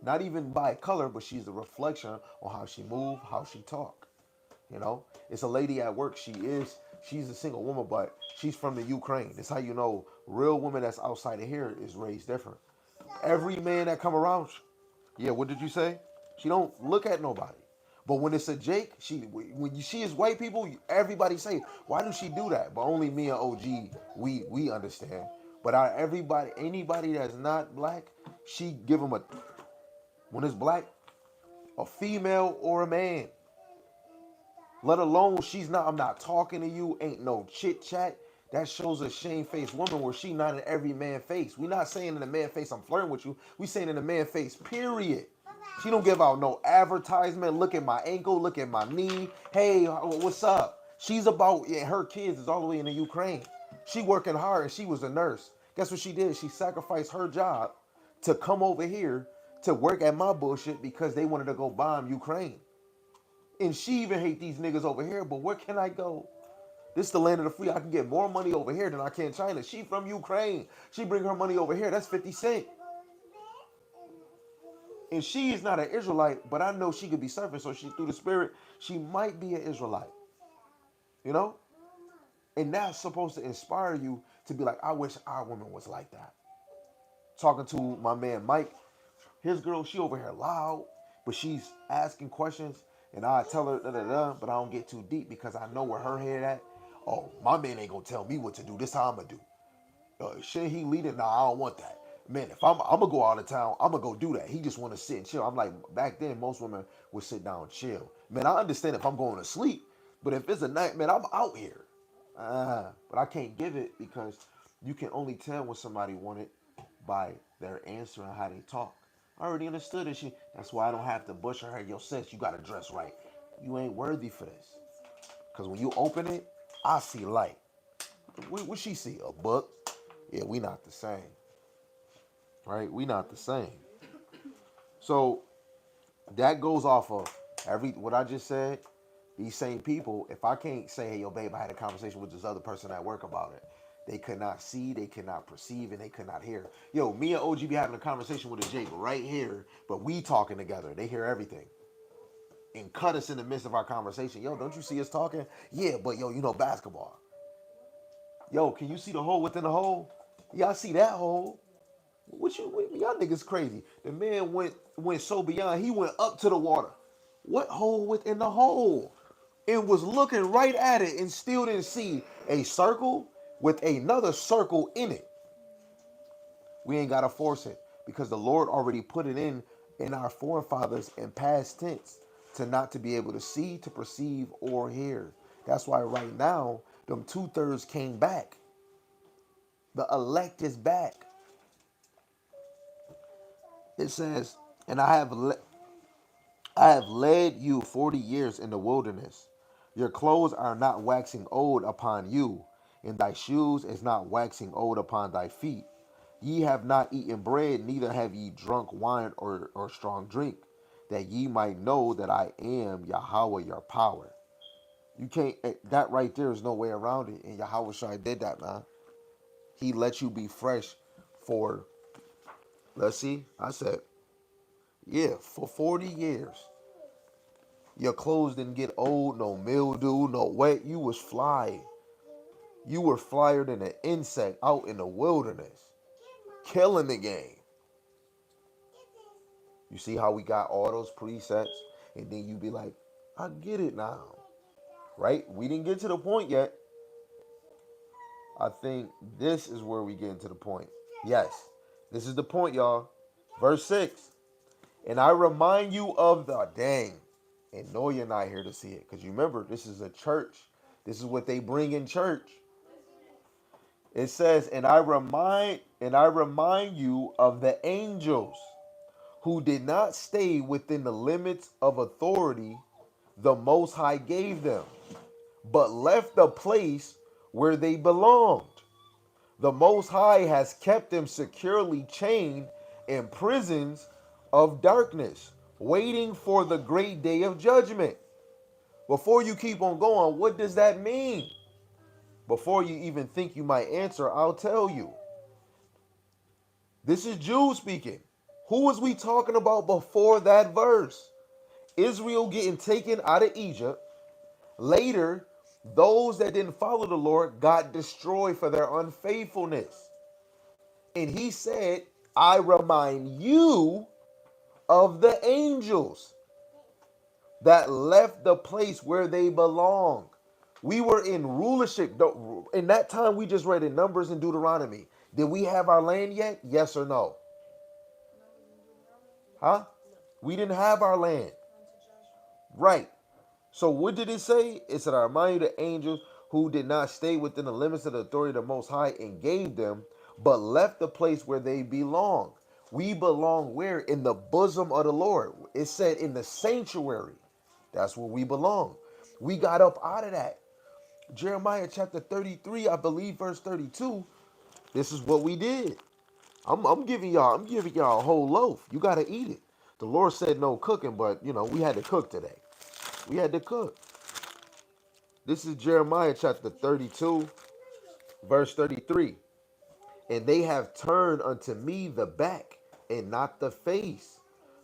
Speaker 1: Not even by color, but she's the reflection on how she move, how she talk. You know, it's a lady at work. She's a single woman, but she's from the Ukraine. That's how you know real woman that's outside of here is raised different. Every man that come around, yeah, what did you say? She don't look at nobody. But when it's a Jake, when she is white people, everybody say, why do she do that? But only me and OG, we understand. But anybody that's not black, she give them when it's black, a female or a man. Let alone I'm not talking to you, ain't no chit chat. That shows a shamefaced woman where she not in every man face. We not saying in the man face I'm flirting with you. We saying in the man face, period. She don't give out no advertisement. Look at my ankle, look at my knee. Hey, what's up? She's about, yeah, her kids is all the way in the Ukraine. She working hard and she was a nurse. Guess what she did? She sacrificed her job to come over here to work at my bullshit because they wanted to go bomb Ukraine. And she even hate these niggas over here, but where can I go? This is the land of the free. I can get more money over here than I can in China. She from Ukraine. She bring her money over here. That's 50 cents. And she is not an Israelite, but I know she could be surfing. So she, through the spirit, she might be an Israelite. You know? And that's supposed to inspire you to be like, I wish our woman was like that. Talking to my man Mike, his girl, she over here loud, but she's asking questions, and I tell her da da da, but I don't get too deep because I know where her head at. Oh, my man ain't gonna tell me what to do. This how I'm gonna do. Shit, he leading? Nah, I don't want that. Man, if I'm gonna go out of town, I'm gonna go do that. He just want to sit and chill. I'm like, back then, most women would sit down and chill. Man, I understand if I'm going to sleep, but if it's a night, man, I'm out here. But I can't give it because you can only tell when somebody want it by their answer and how they talk. I already understood it. That's why I don't have to bush her. Yo, sis, you gotta dress right. You ain't worthy for this. Cause when you open it, I see light. What she see? A book? Yeah, we not the same. Right? We not the same. So that goes off of every what I just said. These same people, if I can't say, hey, yo, babe, I had a conversation with this other person at work about it, they could not see, they could not perceive, and they could not hear. Yo, me and OG be having a conversation with a Jake right here, but we talking together. They hear everything. And cut us in the midst of our conversation. Yo, don't you see us talking? Yeah, but yo, you know basketball. Yo, can you see the hole within the hole? Yeah, I see that hole. Y'all niggas crazy. The man went so beyond. He went up to the water. What hole within the hole? And was looking right at it and still didn't see a circle with another circle in it. We ain't gotta force it because the Lord already put it in our forefathers in past tense to not to be able to see, to perceive, or hear. That's why right now them 2/3 came back. The elect is back. It says, and I have led you 40 years in the wilderness. Your clothes are not waxing old upon you, and thy shoes is not waxing old upon thy feet. Ye have not eaten bread, neither have ye drunk wine or strong drink, that ye might know that I am Yahweh your power. You can't, that right there is no way around it. And Yahweh Shai did that, man. He let you be fresh for, let's see, I said, yeah, for 40 years. Your clothes didn't get old, no mildew, no wet. You was fly. You were flyer than an insect out in the wilderness, killing the game. You see how we got all those presets, and then you be like, I get it now, right? We didn't get to the point yet. I think this is where we get to the point. Yes, this is the point, y'all. Verse 6. And I remind you of the dang. And no, you're not here to see it. Because you remember, this is a church. This is what they bring in church. It says, and I remind you of the angels who did not stay within the limits of authority the Most High gave them, but left the place where they belonged. The Most High has kept them securely chained in prisons of darkness, waiting for the great day of judgment. Before you keep on going, what does that mean? Before you even think you might answer, I'll tell you. This is Jude speaking. Who was we talking about before that verse? Israel getting taken out of Egypt. Later, those that didn't follow the Lord got destroyed for their unfaithfulness. And he said, I remind you of the angels that left the place where they belong. We were in rulership. In that time, we just read in Numbers and Deuteronomy. Did we have our land yet? Yes or no? Huh? We didn't have our land. Right. So what did it say? It said, I remind you the angels who did not stay within the limits of the authority of the Most High and gave them, but left the place where they belong. We belong where? In the bosom of the Lord. It said in the sanctuary. That's where we belong. We got up out of that. Jeremiah chapter 33, I believe, verse 32. This is what we did. I'm giving y'all a whole loaf. You gotta eat it. The Lord said no cooking, but we had to cook today. We had to cook. This is Jeremiah chapter 32, verse 33. And they have turned unto me the back and not the face.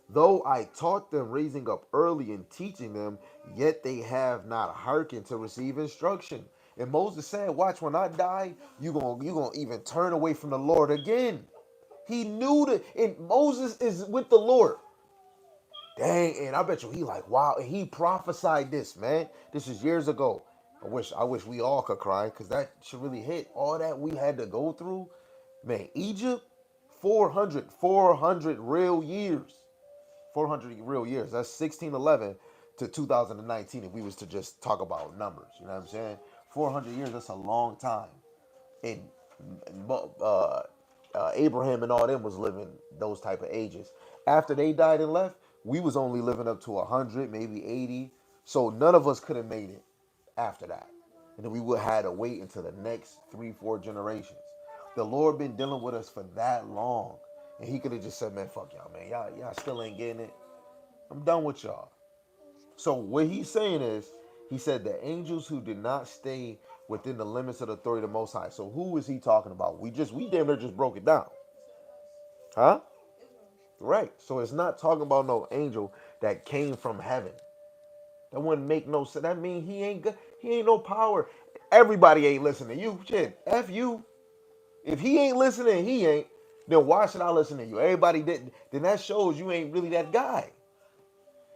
Speaker 1: Though I taught them raising up early and teaching them, yet they have not hearkened to receive instruction. And Moses said, watch, when I die, you gonna even turn away from the Lord again. He knew that, and Moses is with the Lord. Dang, and I bet you he like, wow, and he prophesied this, man. This is years ago. I wish we all could cry, because that should really hit all that we had to go through. Man, Egypt, 400 real years. 400 real years. That's 1611 to 2019 if we was to just talk about numbers. You know what I'm saying? 400 years, that's a long time. And uh, Abraham and all them was living those type of ages. After they died and left, we was only living up to 100, maybe 80. So none of us could have made it after that. And then we would have had to wait until the next 3, 4 generations. The Lord been dealing with us for that long. And he could have just said, man, fuck y'all, man. Y'all still ain't getting it. I'm done with y'all. So what he's saying is, he said the angels who did not stay within the limits of the authority of the Most High. So who is he talking about? We damn near just broke it down, huh? Right. So it's not talking about no angel that came from heaven. That wouldn't make no sense. That mean he ain't good. He ain't no power. Everybody ain't listening to you. Shit, f you. If he ain't listening, he ain't. Then why should I listen to you? Everybody did. Then that shows you ain't really that guy.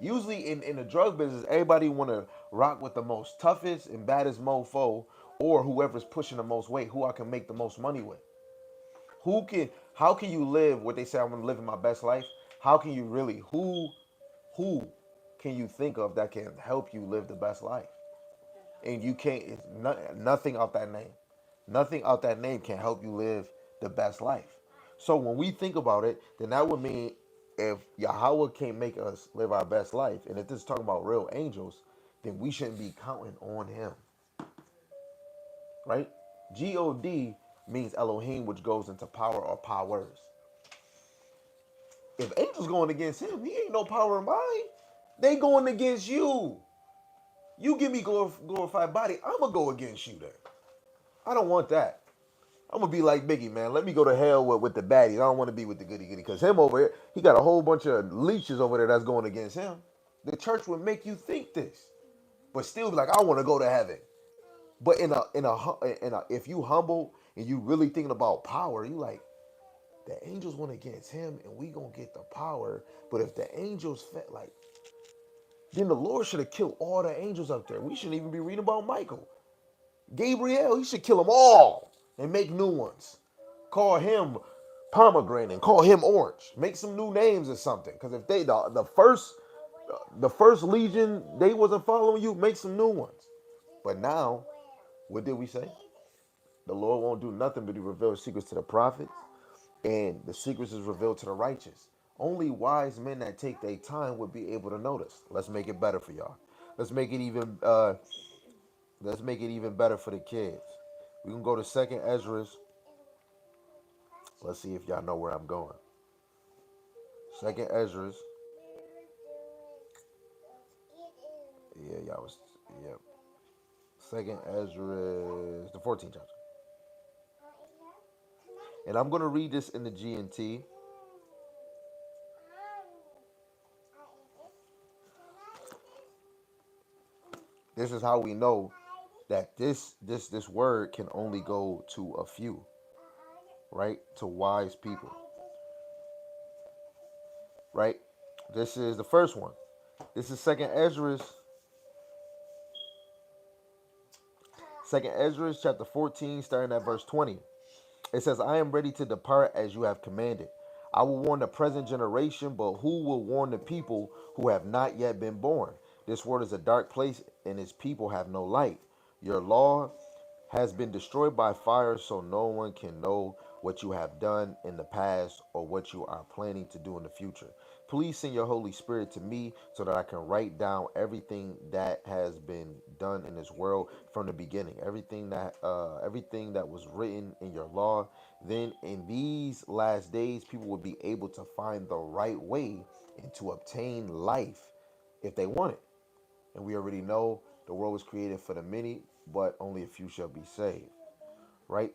Speaker 1: Usually in the drug business, everybody want to rock with the most toughest and baddest mofo, or whoever's pushing the most weight, who I can make the most money with. How can you live what they say I'm gonna live in my best life? How can you really, who can you think of that can help you live the best life? And you can't, nothing out that name. Nothing out that name can help you live the best life. So when we think about it, then that would mean if Yahweh can't make us live our best life, and if this is talking about real angels, then we shouldn't be counting on him, right? God means Elohim, which goes into power or powers. If angels going against him, he ain't no power of mine. They going against you. You give me glorified body, I'm gonna go against you then. I don't want that. I'm gonna be like Biggie, man. Let me go to hell with the baddies. I don't want to be with the goody goody, because him over here, he got a whole bunch of leeches over there that's going against him. The church would make you think this, but still be like, I want to go to heaven. But if you humble and you really thinking about power, you like the angels went against him, and we gonna get the power. But if the angels like, then the Lord should have killed all the angels up there. We shouldn't even be reading about Michael. Gabriel, he should kill them all and make new ones. Call him pomegranate, call him orange. Make some new names or something. Because if they the first legion, they wasn't following you, make some new ones. But now, what did we say? The Lord won't do nothing but he reveals secrets to the prophets, and the secrets is revealed to the righteous. Only wise men that take their time would be able to notice. Let's make it better for y'all. Let's make it even let's make it even better for the kids. We can go to Second Ezra's. Let's see if y'all know where I'm going. Second Ezra's. Yeah, y'all was. Yeah. Second Ezra's, the 14th chapter. And I'm gonna read this in the GNT. This is how we know that this word can only go to a few, right? To wise people, right? This is the first one. This is Second Ezra chapter 14, starting at verse 20. It says, I am ready to depart as you have commanded. I will warn the present generation, but who will warn the people who have not yet been born? This world is a dark place, and its people have no light. Your law has been destroyed by fire, so no one can know what you have done in the past or what you are planning to do in the future. Please send your Holy Spirit to me so that I can write down everything that has been done in this world from the beginning. Everything that was written in your law. Then in these last days, people will be able to find the right way and to obtain life if they want it. And we already know the world was created for the many, but only a few shall be saved. Right?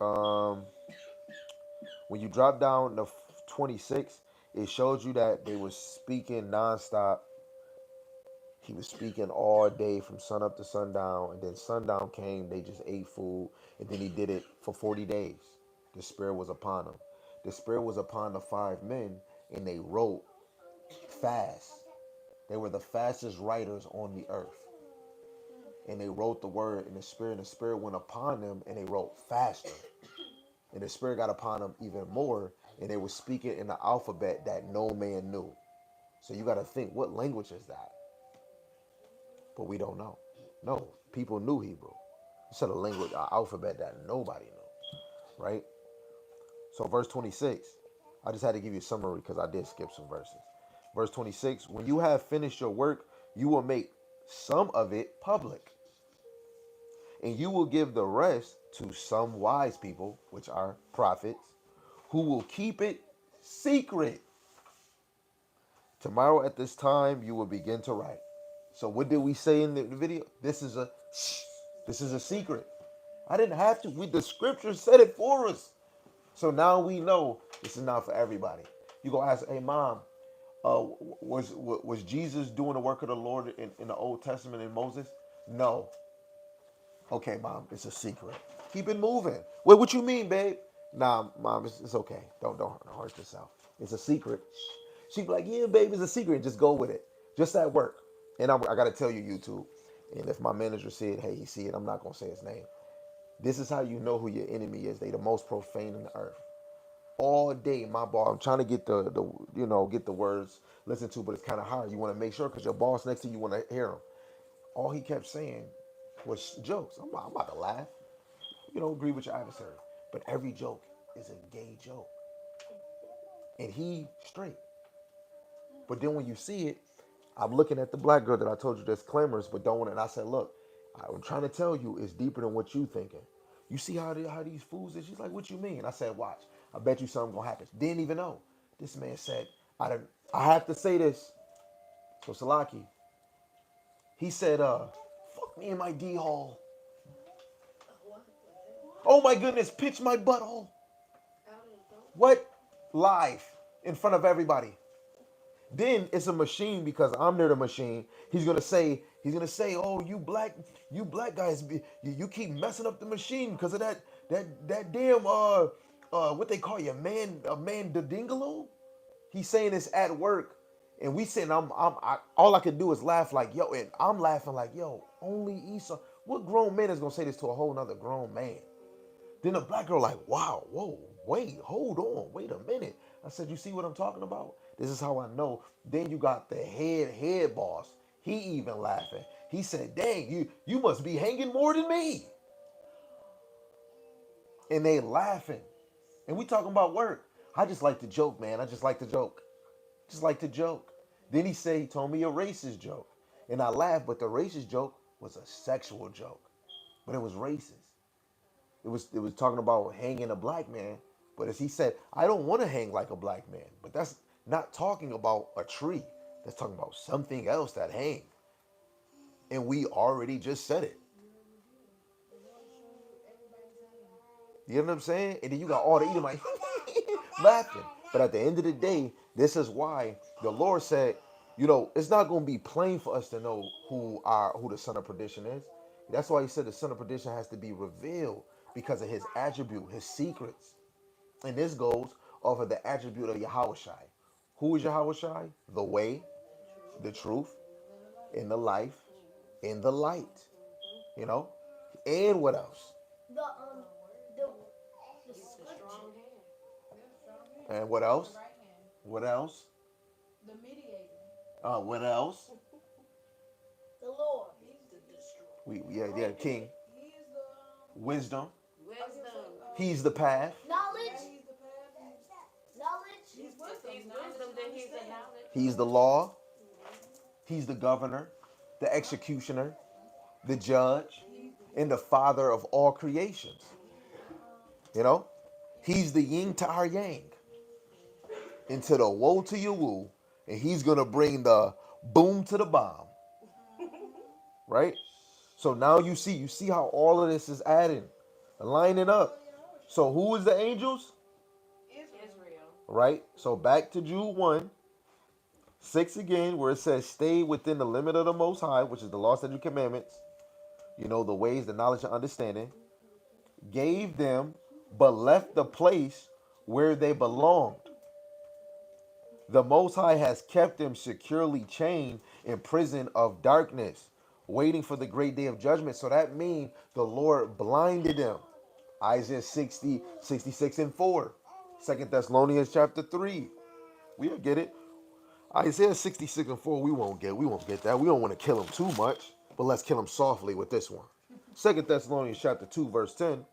Speaker 1: Um, when you drop down to 26, it shows you that they were speaking nonstop. He was speaking all day from sun up to sundown, and then sundown came. They just ate food, and then he did it for 40 days. The Spirit was upon him. The Spirit was upon the five men, and they wrote fast. They were the fastest writers on the earth, and they wrote the word in the Spirit. And the Spirit went upon them, and they wrote faster. And the Spirit got upon them even more, and they were speaking in the alphabet that no man knew. So you got to think, what language is that? But we don't know. No, people knew Hebrew. It's a language, an alphabet that nobody knew, right? So verse 26, I just had to give you a summary because I did skip some verses. Verse 26, when you have finished your work, you will make some of it public, and you will give the rest to some wise people, which are prophets, who will keep it secret. Tomorrow at this time, you will begin to write. So what did we say in the video? This is a secret. I didn't have to. The scripture said it for us. So now we know this is not for everybody. You go ask, hey mom, was Jesus doing the work of the Lord in the Old Testament in Moses? No. Okay, mom, it's a secret. Keep it moving. Wait, what you mean, babe? Nah, mom, it's okay. Don't hurt yourself. It's a secret. She'd be like, yeah, babe, it's a secret. Just go with it. Just at work. And I got to tell you, YouTube. And if my manager said, hey, he see it, I'm not going to say his name. This is how you know who your enemy is. They the most profane in the earth. All day, my boss, I'm trying to get get the words listened to, but it's kind of hard. You want to make sure because your boss next to you want to hear him. All he kept saying was jokes. I'm about to laugh. Agree with your adversary. But every joke is a gay joke. And he straight. But then when you see it, I'm looking at the black girl that I told you that's clamorous, but don't want it. And I said, look, I'm trying to tell you it's deeper than what you thinking. You see how these fools is? She's like, what you mean? I said, watch. I bet you something gonna happen. Didn't even know. This man said, I have to say this. So Salaki, he said, fuck me in my D hole. Oh my goodness, pitch my butthole. What? Live in front of everybody. Then it's a machine because I'm near the machine. He's gonna say, oh, you black guys, you keep messing up the machine because of that damn what they call you, man the dingaloo. He's saying this at work, and we saying all I can do is laugh like yo, and I'm laughing like yo, only Esau. What grown man is gonna say this to a whole nother grown man? Then the black girl like, wow, whoa, wait, hold on, wait a minute. I said, you see what I'm talking about? This is how I know. Then you got the head boss. He even laughing. He said, dang, you must be hanging more than me. And they laughing. And we talking about work. I just like to joke, man. I just like to joke. Just like to joke. Then he told me a racist joke. And I laughed, but the racist joke was a sexual joke. But it was racist. It was talking about hanging a black man, but as he said, I don't want to hang like a black man. But that's not talking about a tree. That's talking about something else that hang. And we already just said it. You know what I'm saying? And then you got all the Edomites laughing. But at the end of the day, this is why the Lord said, it's not going to be plain for us to know who the son of perdition is. That's why he said the son of perdition has to be revealed because of his attribute, his secrets. And this goes off of the attribute of Yahushai. Who is Yahushai? The way, the truth, and the life, and the light. You know? And what else?
Speaker 2: The the strong hand.
Speaker 1: And what else? What else?
Speaker 2: The mediator.
Speaker 1: What else?
Speaker 2: The Lord. He's the destroyer.
Speaker 1: Yeah, King.
Speaker 2: He is the
Speaker 1: Wisdom.
Speaker 2: wisdom.
Speaker 1: He's the path.
Speaker 2: Knowledge. He's the path. Knowledge. He's wisdom.
Speaker 1: He's the law. He's the governor, the executioner, the judge, and the father of all creations. You know, he's the yin to our yang, into the woe to your woo, and he's gonna bring the boom to the bomb, right? So now you see how all of this is adding, lining up. So who is the angels? Right? So back to Jude 1:6 again, where it says, stay within the limit of the Most High, which is the law, statute, commandments, the ways, the knowledge, and understanding, gave them, but left the place where they belonged. The Most High has kept them securely chained in prison of darkness, waiting for the great day of judgment. So that means the Lord blinded them. Isaiah 66:4. 2 Thessalonians chapter 3. We'll get it. Isaiah 66:4, we won't get that. We don't want to kill him too much, but let's kill him softly with this one. 2 Thessalonians chapter 2, verse 10.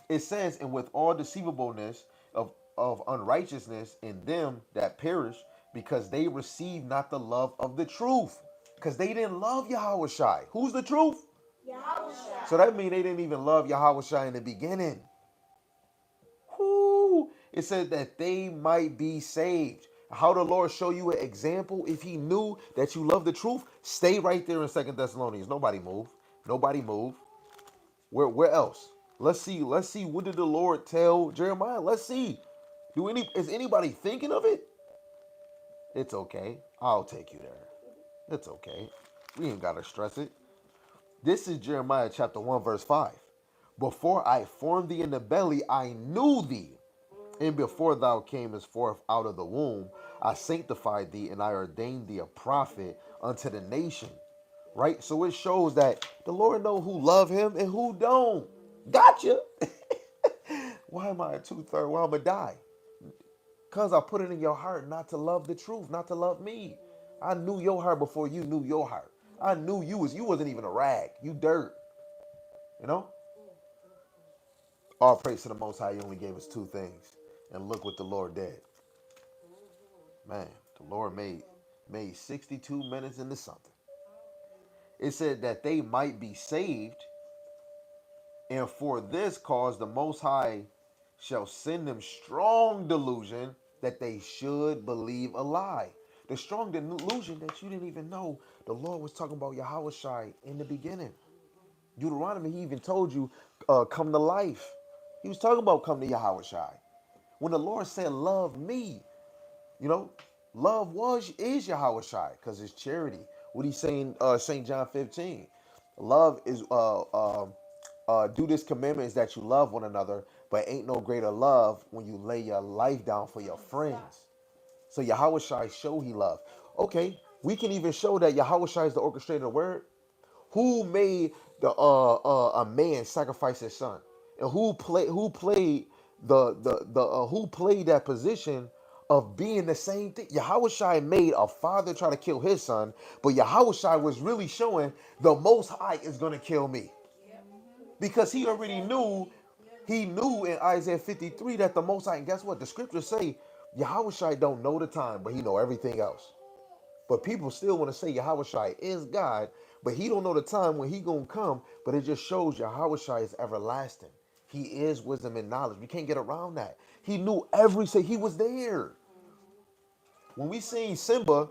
Speaker 1: It says, and with all deceivableness of unrighteousness in them that perish, because they receive not the love of the truth. Because they didn't love Yahweh Shai. Who's the truth? Yahweh. So that means they didn't even love Yahweh Shai in the beginning. Whoo! It said that they might be saved. How the Lord show you an example? If he knew that you love the truth, stay right there in 2 Thessalonians. Nobody move. Nobody move. Where else? Let's see. Let's see. What did the Lord tell Jeremiah? Let's see. Is anybody thinking of it? It's okay. I'll take you there. It's okay. We ain't gotta stress it. This is Jeremiah chapter 1, verse 5. Before I formed thee in the belly, I knew thee. And before thou camest forth out of the womb, I sanctified thee and I ordained thee a prophet unto the nation. Right? So it shows that the Lord know who love him and who don't. Gotcha. Why am I a 2/3? Why am I die? Because I put it in your heart not to love the truth, not to love me. I knew your heart before you knew your heart. I knew you wasn't even a rag. You dirt. You know? All praise to the Most High. He only gave us two things. And look what the Lord did. Man, the Lord made 62 minutes into something. It said that they might be saved, and for this cause the Most High shall send them strong delusion that they should believe a lie. The strong delusion that you didn't even know the Lord was talking about Yahweh Shai in the beginning. Deuteronomy, he even told you, come to life. He was talking about come to Yahweh Shai. When the Lord said, love me, you know, love is Yahweh Shai because it's charity. What he's saying, St. John 15. Love is do this commandment is that you love one another, but ain't no greater love when you lay your life down for your friends. So Yahweh Shai show he love. Okay, we can even show that Yahweh Shai is the orchestrator of the word. Who made the a man sacrifice his son, and who played who played that position of being the same thing? Yahweh Shai made a father try to kill his son, but Yahweh Shai was really showing the Most High is gonna kill me because he already knew. He knew in Isaiah 53 that the Most High, and guess what? The scriptures say Yahweh Shai don't know the time, but he know everything else. But people still want to say Yahweh Shai is God, but he don't know the time when he gonna come. But it just shows Yahweh Shai is everlasting. He is wisdom and knowledge. We can't get around that. He knew he was there. When we seen Simba,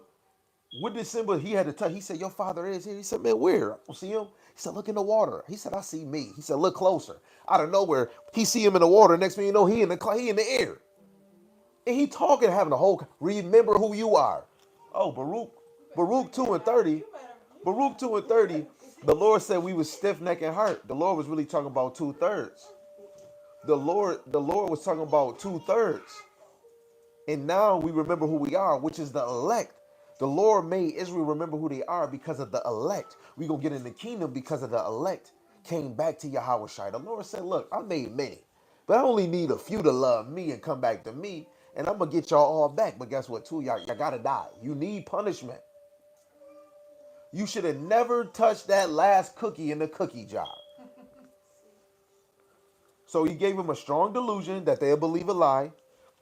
Speaker 1: what did Simba, he had to touch? He said, your father is here. He said, man, where? I don't see him. He said, look in the water. He said, I see me. He said, look closer. Out of nowhere, he see him in the water. Next thing you know, he in the air. And he talking, having a whole, remember who you are. Oh, Baruch 2:30. Baruch 2:30. The Lord said we was stiff-necked and heart. The Lord was really talking about 2/3. The Lord was talking about 2/3. And now we remember who we are, which is the elect. The Lord made Israel remember who they are because of the elect. We gonna get in the kingdom because of the elect. Came back to Yahweh Shai. The Lord said, look, I made many, but I only need a few to love me and come back to me. And I'm gonna get y'all all back. But guess what, too? Y'all gotta die. You need punishment. You should have never touched that last cookie in the cookie jar. So he gave him a strong delusion that they'll believe a lie.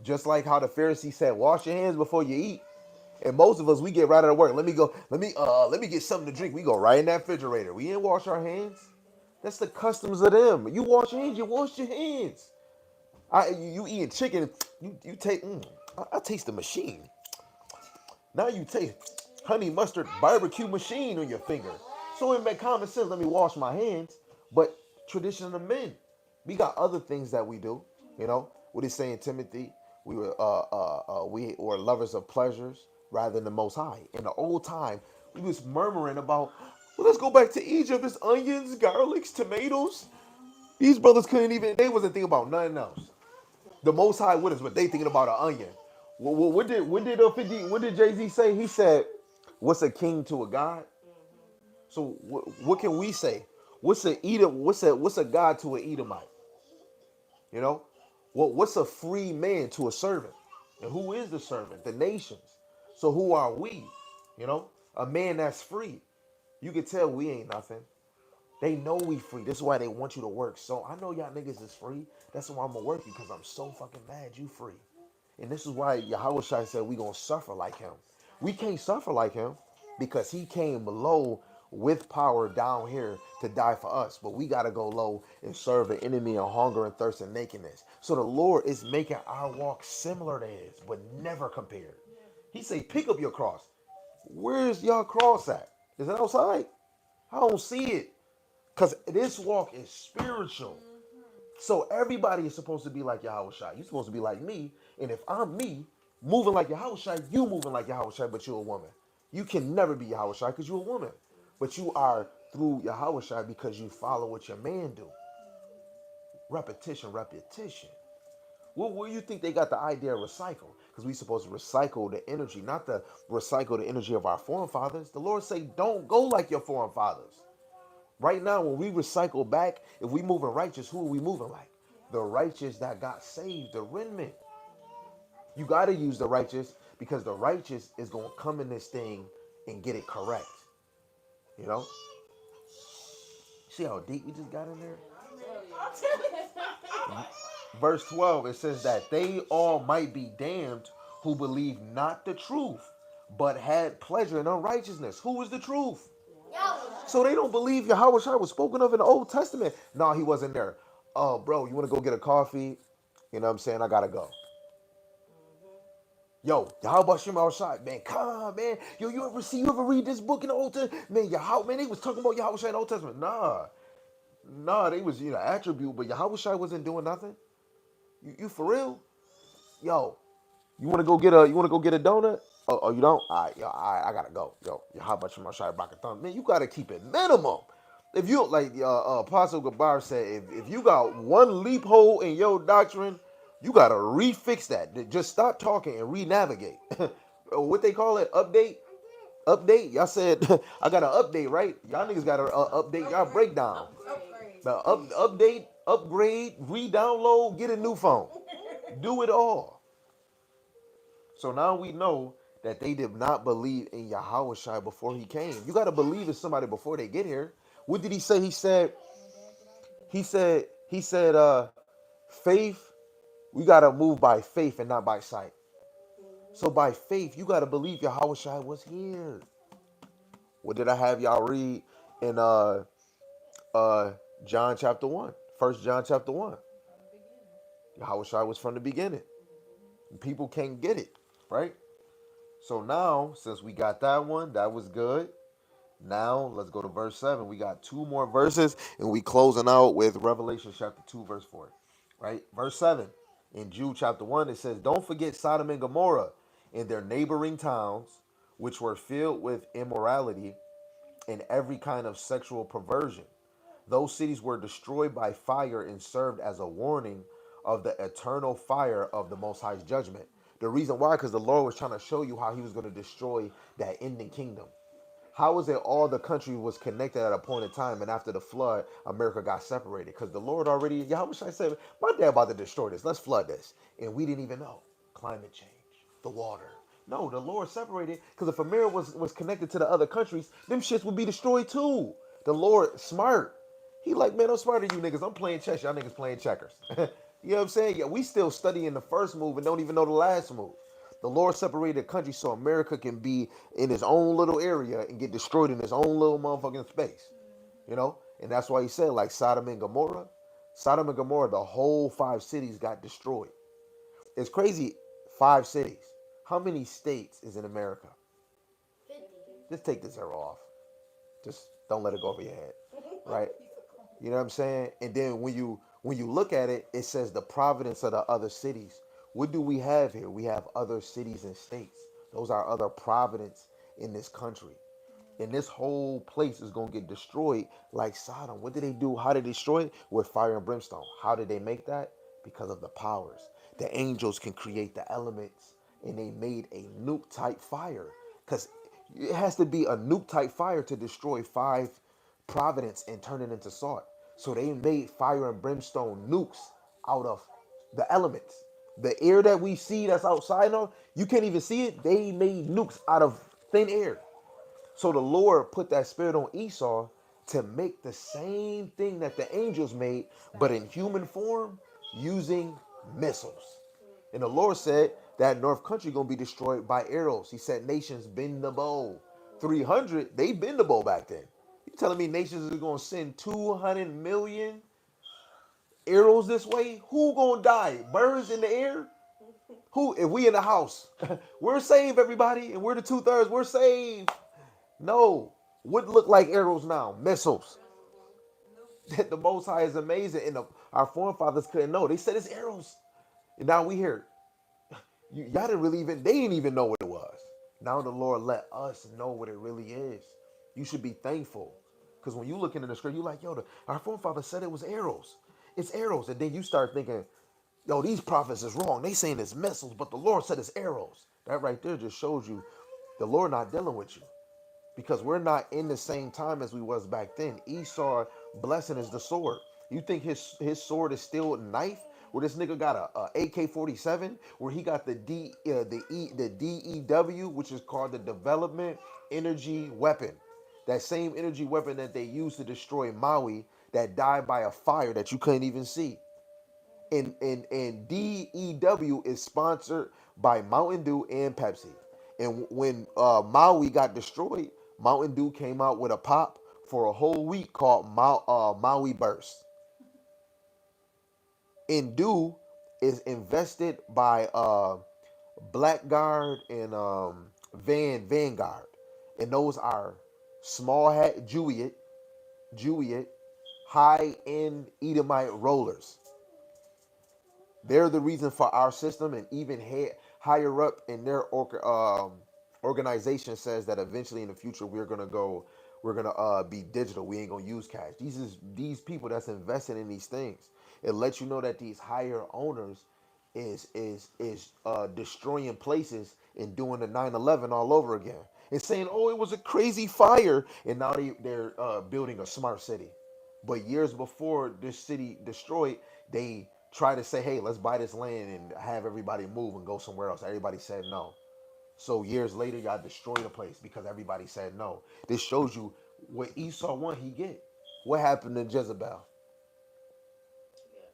Speaker 1: Just like how the Pharisees said, wash your hands before you eat. And most of us, we get right out of work. Let me get something to drink. We go right in that refrigerator. We didn't wash our hands. That's the customs of them. You wash your hands, you wash your hands. You eating chicken, you take, I taste the machine. Now you taste honey mustard barbecue machine on your finger. So it make common sense. Let me wash my hands. But tradition of men, we got other things that we do. You know what he's saying, Timothy. We were lovers of pleasures rather than the Most High. In the old time, we was murmuring about, well, let's go back to Egypt. It's onions, garlics, tomatoes. These brothers couldn't even. They wasn't thinking about nothing else. The Most High with us, but they thinking about an onion. What did Jay Z say? He said, "What's a king to a god?" So what can we say? What's a Edom? What's a god to an Edomite? You know, what's a free man to a servant? And who is the servant? The nations. So who are we? You know, a man that's free. You can tell we ain't nothing. They know we free. This is why they want you to work. So I know y'all niggas is free. That's why I'm gonna work you because I'm so fucking mad you free. And this is why Yahweh Shai said we gonna suffer like him. We can't suffer like him because he came low with power down here to die for us. But we gotta go low and serve the enemy of hunger and thirst and nakedness. So the Lord is making our walk similar to his, but never compared. He say, pick up your cross. Where's your cross at? Is it outside? I don't see it. Because this walk is spiritual. So everybody is supposed to be like Yahweh Shai. You're supposed to be like me. And if I'm me, moving like Yahweh Shai, you moving like Yahweh Shai, but you're a woman. You can never be Yahweh Shai because you're a woman. But you are through Yahweh Shai because you follow what your man do. Repetition, repetition. Well, where you think they got the idea of recycle? Because we supposed to recycle the energy, not the recycle the energy of our forefathers. The Lord say, don't go like your forefathers. Right now, when we recycle back, if we moving righteous, who are we moving like? The righteous that got saved, the remnant. You got to use the righteous because the righteous is going to come in this thing and get it correct. You know? See how deep we just got in there? Verse 12, it says that they all might be damned who believe not the truth, but had pleasure in unrighteousness. Who is the truth? So they don't believe Yahweh Shai was spoken of in the Old Testament. No, he wasn't there. Oh, bro, you want to go get a coffee? You know what I'm saying? I got to go. Yo, Yahweh Shai, Shai, man, come on, man. Yo, you ever read this book in the Old Testament? Man, Yahweh, man, they was talking about Yahweh Shai in the Old Testament. Nah, they was, attribute, but Yahweh Shai wasn't doing nothing. You for real? Yo, you want to go get a donut? Oh, you don't? All right, yo, I gotta go. Yo, how much my shot back a thumb? Man, you gotta keep it minimum. If you like, Apostle Gabar said, if you got one leap hole in your doctrine, you gotta refix that. Just stop talking and re-navigate. What they call it? Update. Update. Y'all said I got an update, right? Y'all niggas got to update y'all breakdown. The update, upgrade, re-download, get a new phone. Do it all. So now we know that they did not believe in Yahweh Shai before he came. You got to believe in somebody before they get here. What did he say? He said, faith, we got to move by faith and not by sight. So by faith, you got to believe Yahweh Shai was here. What did I have y'all read in uh John chapter 1? First John chapter 1. Yahweh Shai was from the beginning. People can't get it, right? So now, since we got that one, that was good. Now let's go to verse 7. We got two more verses, and we closing out with Revelation chapter 2, verse 4. Right? Verse 7. In Jude chapter 1, it says, don't forget Sodom and Gomorrah and their neighboring towns, which were filled with immorality and every kind of sexual perversion. Those cities were destroyed by fire and served as a warning of the eternal fire of the Most High's judgment. The reason why, because the Lord was trying to show you how he was going to destroy that ending kingdom. How is it all the country was connected at a point in time, and after the flood, America got separated? Because the Lord already, Yahweh Shai said, my dad about to destroy this. Let's flood this. And we didn't even know. Climate change, the water. No, the Lord separated, because if America was connected to the other countries, them shits would be destroyed too. The Lord, smart. He like, man, I'm smarter than you niggas. I'm playing chess. Y'all niggas playing checkers. You know what I'm saying? Yeah, we still studying the first move and don't even know the last move. The Lord separated the country so America can be in his own little area and get destroyed in his own little motherfucking space. You know? And that's why he said, like Sodom and Gomorrah. Sodom and Gomorrah, the whole five cities got destroyed. It's crazy. Five cities. How many states is in America?
Speaker 2: 50.
Speaker 1: Just take the zero off. Just don't let it go over your head. Right? You know what I'm saying? And then when you look at it, it says the providence of the other cities. What do we have here? We have other cities and states. Those are other providence in this country. And this whole place is gonna get destroyed like Sodom. What did they do? How did they destroy it? With fire and brimstone. How did they make that? Because of the powers. The angels can create the elements, and they made a nuke type fire. Because it has to be a nuke type fire to destroy five providence and turn it into salt. So they made fire and brimstone nukes out of the elements. The air that we see that's outside of, you can't even see it. They made nukes out of thin air. So the Lord put that spirit on Esau to make the same thing that the angels made, but in human form using missiles. And the Lord said that North Country gonna be destroyed by arrows. He said nations bend the bow. 300, they bend the bow back then. You telling me nations are gonna send 200 million arrows this way? Who gonna die? Birds in the air? Who? If we in the house, we're saved, everybody, and we're the 2/3. We're saved. No. What look like arrows now? Missiles. The Most High is amazing, and our forefathers couldn't know. They said it's arrows, and now we hear y'all didn't really even. They didn't even know what it was. Now the Lord let us know what it really is. You should be thankful, because when you look into the scripture, you're like, yo, our forefathers said it was arrows. It's arrows, and then you start thinking, yo, these prophets is wrong. They saying it's missiles, but the Lord said it's arrows. That right there just shows you the Lord not dealing with you, because we're not in the same time as we was back then. Esau blessing is the sword. You think his sword is still a knife? Where this nigga got a AK-47, where he got the DEW, which is called the Development Energy Weapon. That same energy weapon that they used to destroy Maui, that died by a fire that you couldn't even see. And DEW is sponsored by Mountain Dew and Pepsi. And when Maui got destroyed, Mountain Dew came out with a pop for a whole week called Maui Burst. And Dew is invested by Blackguard and Vanguard, and those are small hat Jewett, high end Edomite rollers. They're the reason for our system, and even higher up in their organization says that eventually in the future we're gonna be digital. We ain't gonna use cash. These people that's invested in these things. It lets you know that these higher owners is destroying places and doing the 9/11 all over again. And saying, oh, it was a crazy fire, and now they're building a smart city. But years before this city destroyed, they tried to say, hey, let's buy this land and have everybody move and go somewhere else. Everybody said no. So years later, y'all destroy the place because everybody said no. This shows you what Esau want, he get. What happened to Jezebel?
Speaker 2: She got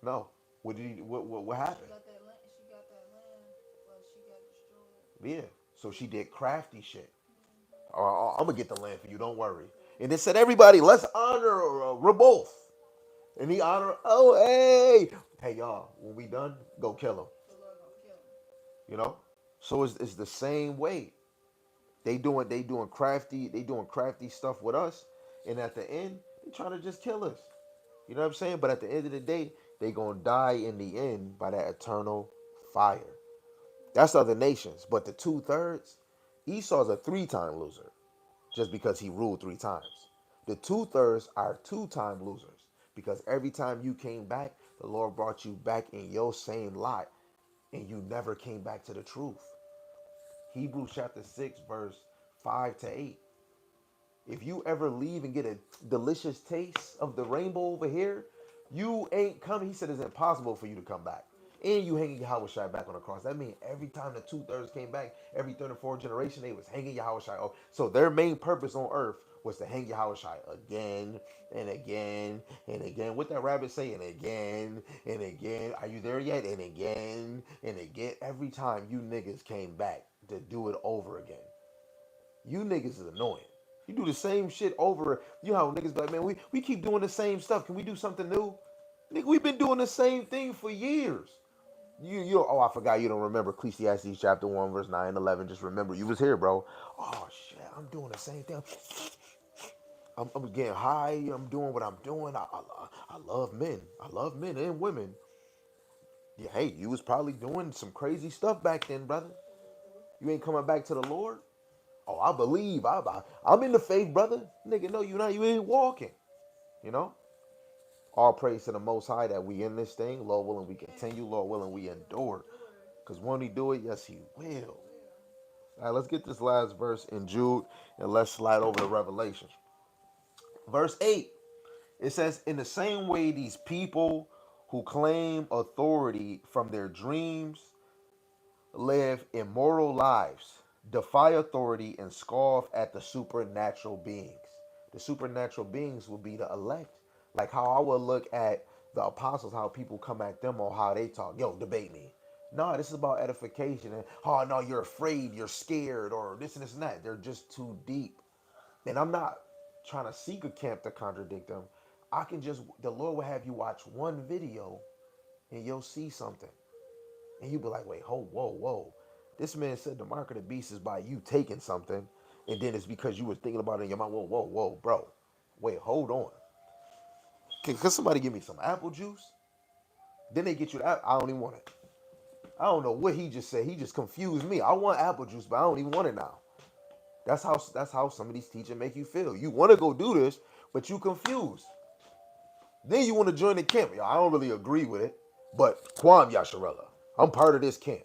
Speaker 1: No. What did he? What happened?
Speaker 2: that land. She got that land, but she got destroyed.
Speaker 1: Yeah. So she did crafty shit. I'm gonna get the land for you. Don't worry. And they said, everybody, let's honor Reboth. And he honor. Oh, hey, y'all. When we done, go kill him.
Speaker 2: The Lord gonna kill him.
Speaker 1: You know. So it's the same way. They doing crafty stuff with us, and at the end, they trying to just kill us. You know what I'm saying? But at the end of the day, they gonna die in the end by that eternal fire. That's other nations, but the 2/3, Esau's a three-time loser, just because he ruled three times. The 2/3 are two-time losers because every time you came back, the Lord brought you back in your same lot, and you never came back to the truth. Hebrews chapter 6, verse 5 to 8. If you ever leave and get a delicious taste of the rainbow over here, you ain't coming. He said it's impossible for you to come back. And you hanging Yahweh Shai back on the cross. That means every time the 2/3 came back, every third and fourth generation, they was hanging Yahweh Shai. Oh, so their main purpose on earth was to hang Yahushua again and again and again. What that rabbit say? And again and again. Are you there yet? And again and again. Every time you niggas came back to do it over again. You niggas is annoying. You do the same shit over. You know how niggas be like, man, we keep doing the same stuff. Can we do something new? Nigga, we've been doing the same thing for years. Oh, I forgot you don't remember Ecclesiastes chapter 1, verse 9, 11. Just remember, you was here, bro. Oh, shit, I'm doing the same thing. I'm getting high. I'm doing what I'm doing. I love men. I love men and women. Yeah, hey, you was probably doing some crazy stuff back then, brother. You ain't coming back to the Lord. Oh, I believe. I'm in the faith, brother. Nigga, no, you not. You ain't walking. You know. All praise to the Most High that we in this thing. Lord willing, we continue. Lord willing, we endure. Because when He do it, yes, He will. All right, let's get this last verse in Jude, and let's slide over to Revelation. Verse 8. It says, in the same way, these people who claim authority from their dreams live immoral lives, defy authority, and scoff at the supernatural beings. The supernatural beings will be the elect. Like how I would look at the apostles, how people come at them on how they talk. Yo, debate me. No, this is about edification. And, oh, no, you're afraid, you're scared, or this and this and that. They're just too deep. And I'm not trying to seek a camp to contradict them. The Lord will have you watch one video and you'll see something. And you'll be like, wait, whoa. This man said the mark of the beast is by you taking something. And then it's because you were thinking about it in your mind. Whoa, bro. Wait, hold on. Can somebody give me some apple juice? Then they get you that. I don't even want it. I don't know what he just said. He just confused me. I want apple juice, but I don't even want it now. That's how some of these teachers make you feel. You want to go do this, but you confused. Then you want to join the camp. Yo, I don't really agree with it, but Kwam Yasharella, I'm part of this camp.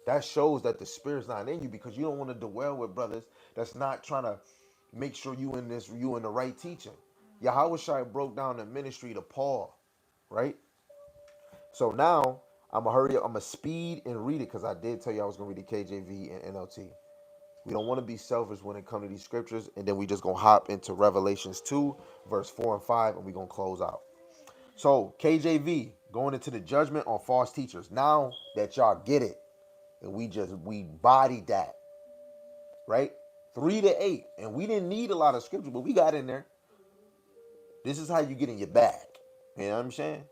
Speaker 1: That shows that the spirit's not in you because you don't want to dwell with brothers that's not trying to make sure you in the right teaching. Yahweh Shai broke down the ministry to Paul, right? So now I'm gonna hurry up. I'm gonna speed and read it because I did tell you I was gonna read the KJV and NLT. We don't want to be selfish when it comes to these scriptures, and then we just gonna hop into Revelations 2, verse 4 and 5, and we gonna close out. So KJV going into the judgment on false teachers. Now that y'all get it, and we bodied that, right? 3 to 8, and we didn't need a lot of scripture, but we got in there. This is how you get in your bag. You know what I'm saying?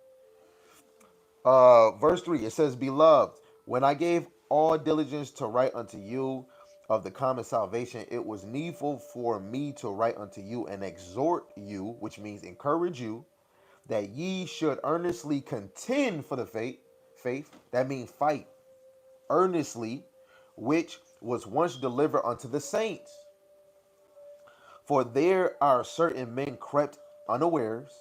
Speaker 1: Verse 3, it says, beloved, when I gave all diligence to write unto you of the common salvation, it was needful for me to write unto you and exhort you, which means encourage you, that ye should earnestly contend for the faith, that means fight, earnestly, which was once delivered unto the saints. For there are certain men crept unawares,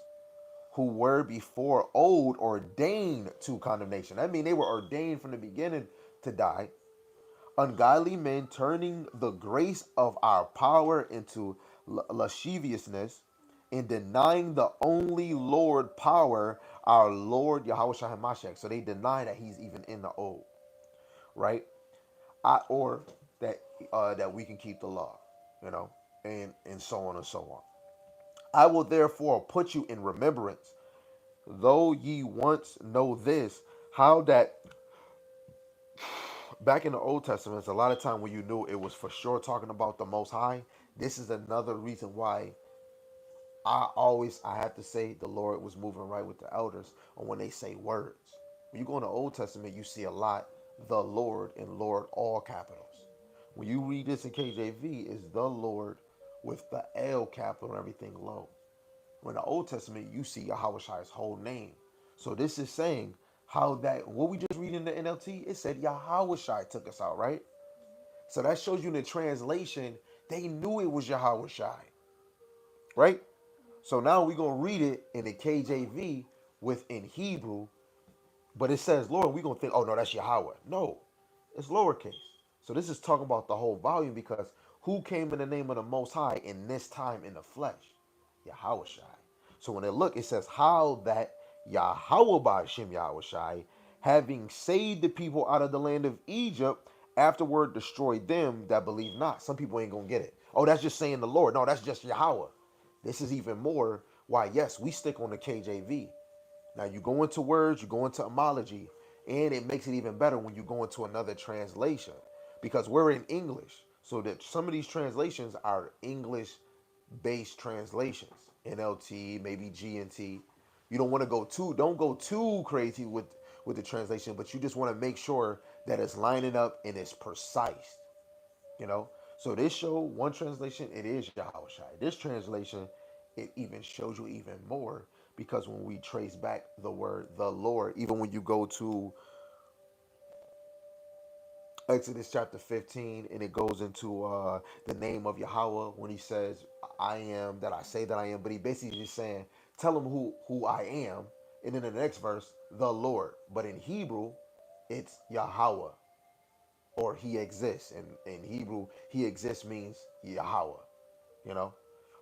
Speaker 1: who were before old ordained to condemnation. I mean, they were ordained from the beginning to die. Ungodly men turning the grace of our power into lasciviousness, and denying the only Lord power, our Lord Yahweh Shai HaMashiach. So they deny that He's even in the old, right? Or that we can keep the law, you know, and so on and so on. I will therefore put you in remembrance, though ye once know this, how that back in the Old Testament, a lot of time when you knew it was for sure talking about the Most High. This is another reason why I have to say the Lord was moving right with the elders on when they say words. When you go in the Old Testament, you see a lot the Lord and Lord all capitals. When you read this in KJV, it's the Lord with the L capital and everything low. When the Old Testament, you see Yahweh Shai's whole name. So this is saying how that what we just read in the NLT, it said Yahweh Shai took us out, right? So that shows you in the translation, they knew it was Yahweh Shai, right? So now we're gonna read it in the KJV within Hebrew, but it says Lord, we're gonna think, oh no, that's Yahweh. No, it's lowercase. So this is talking about the whole volume because who came in the name of the Most High in this time in the flesh? Yahweh Shai. So when they look, it says how that Yahweh by Shem Yahweh Shai, having saved the people out of the land of Egypt, afterward destroyed them that believe not. Some people ain't gonna get it. Oh, that's just saying the Lord. No, that's just Yahweh. This is even more why, yes, we stick on the KJV. Now you go into words, you go into homology, and it makes it even better when you go into another translation because we're in English. So that some of these translations are English based translations. NLT, maybe GNT. You don't go too crazy with the translation, but you just want to make sure that it's lining up and it's precise, you know. So this show one translation it is Yahweh Shai. This translation it even shows you even more because when we trace back the word the Lord, even when you go to Exodus chapter 15 and it goes into the name of Yahweh when he says I am that I say that I am, but he basically just saying tell him who I am, and then in the next verse the Lord, but in Hebrew it's Yahweh or he exists. And in Hebrew, he exists means Yahweh, you know.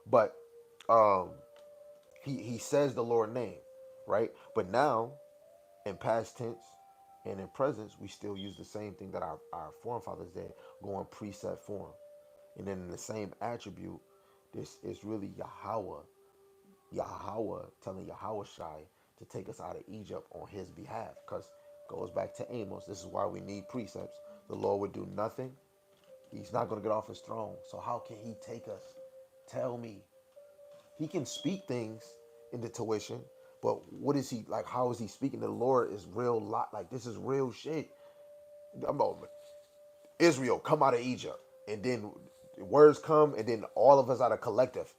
Speaker 1: But um he says the Lord name, right? But now in past tense and in presence, we still use the same thing that our forefathers did, going preset form. And then in the same attribute, this is really Yahweh telling Yahweh Shai to take us out of Egypt on his behalf. Because goes back to Amos. This is why we need precepts. The Lord would do nothing. He's not going to get off his throne. So how can he take us? Tell me. He can speak things into tuition, but what is he like? How is he speaking? The Lord is real lot. Like this is real shit. I'm on Israel, come out of Egypt, and then words come, and then all of us out of collective,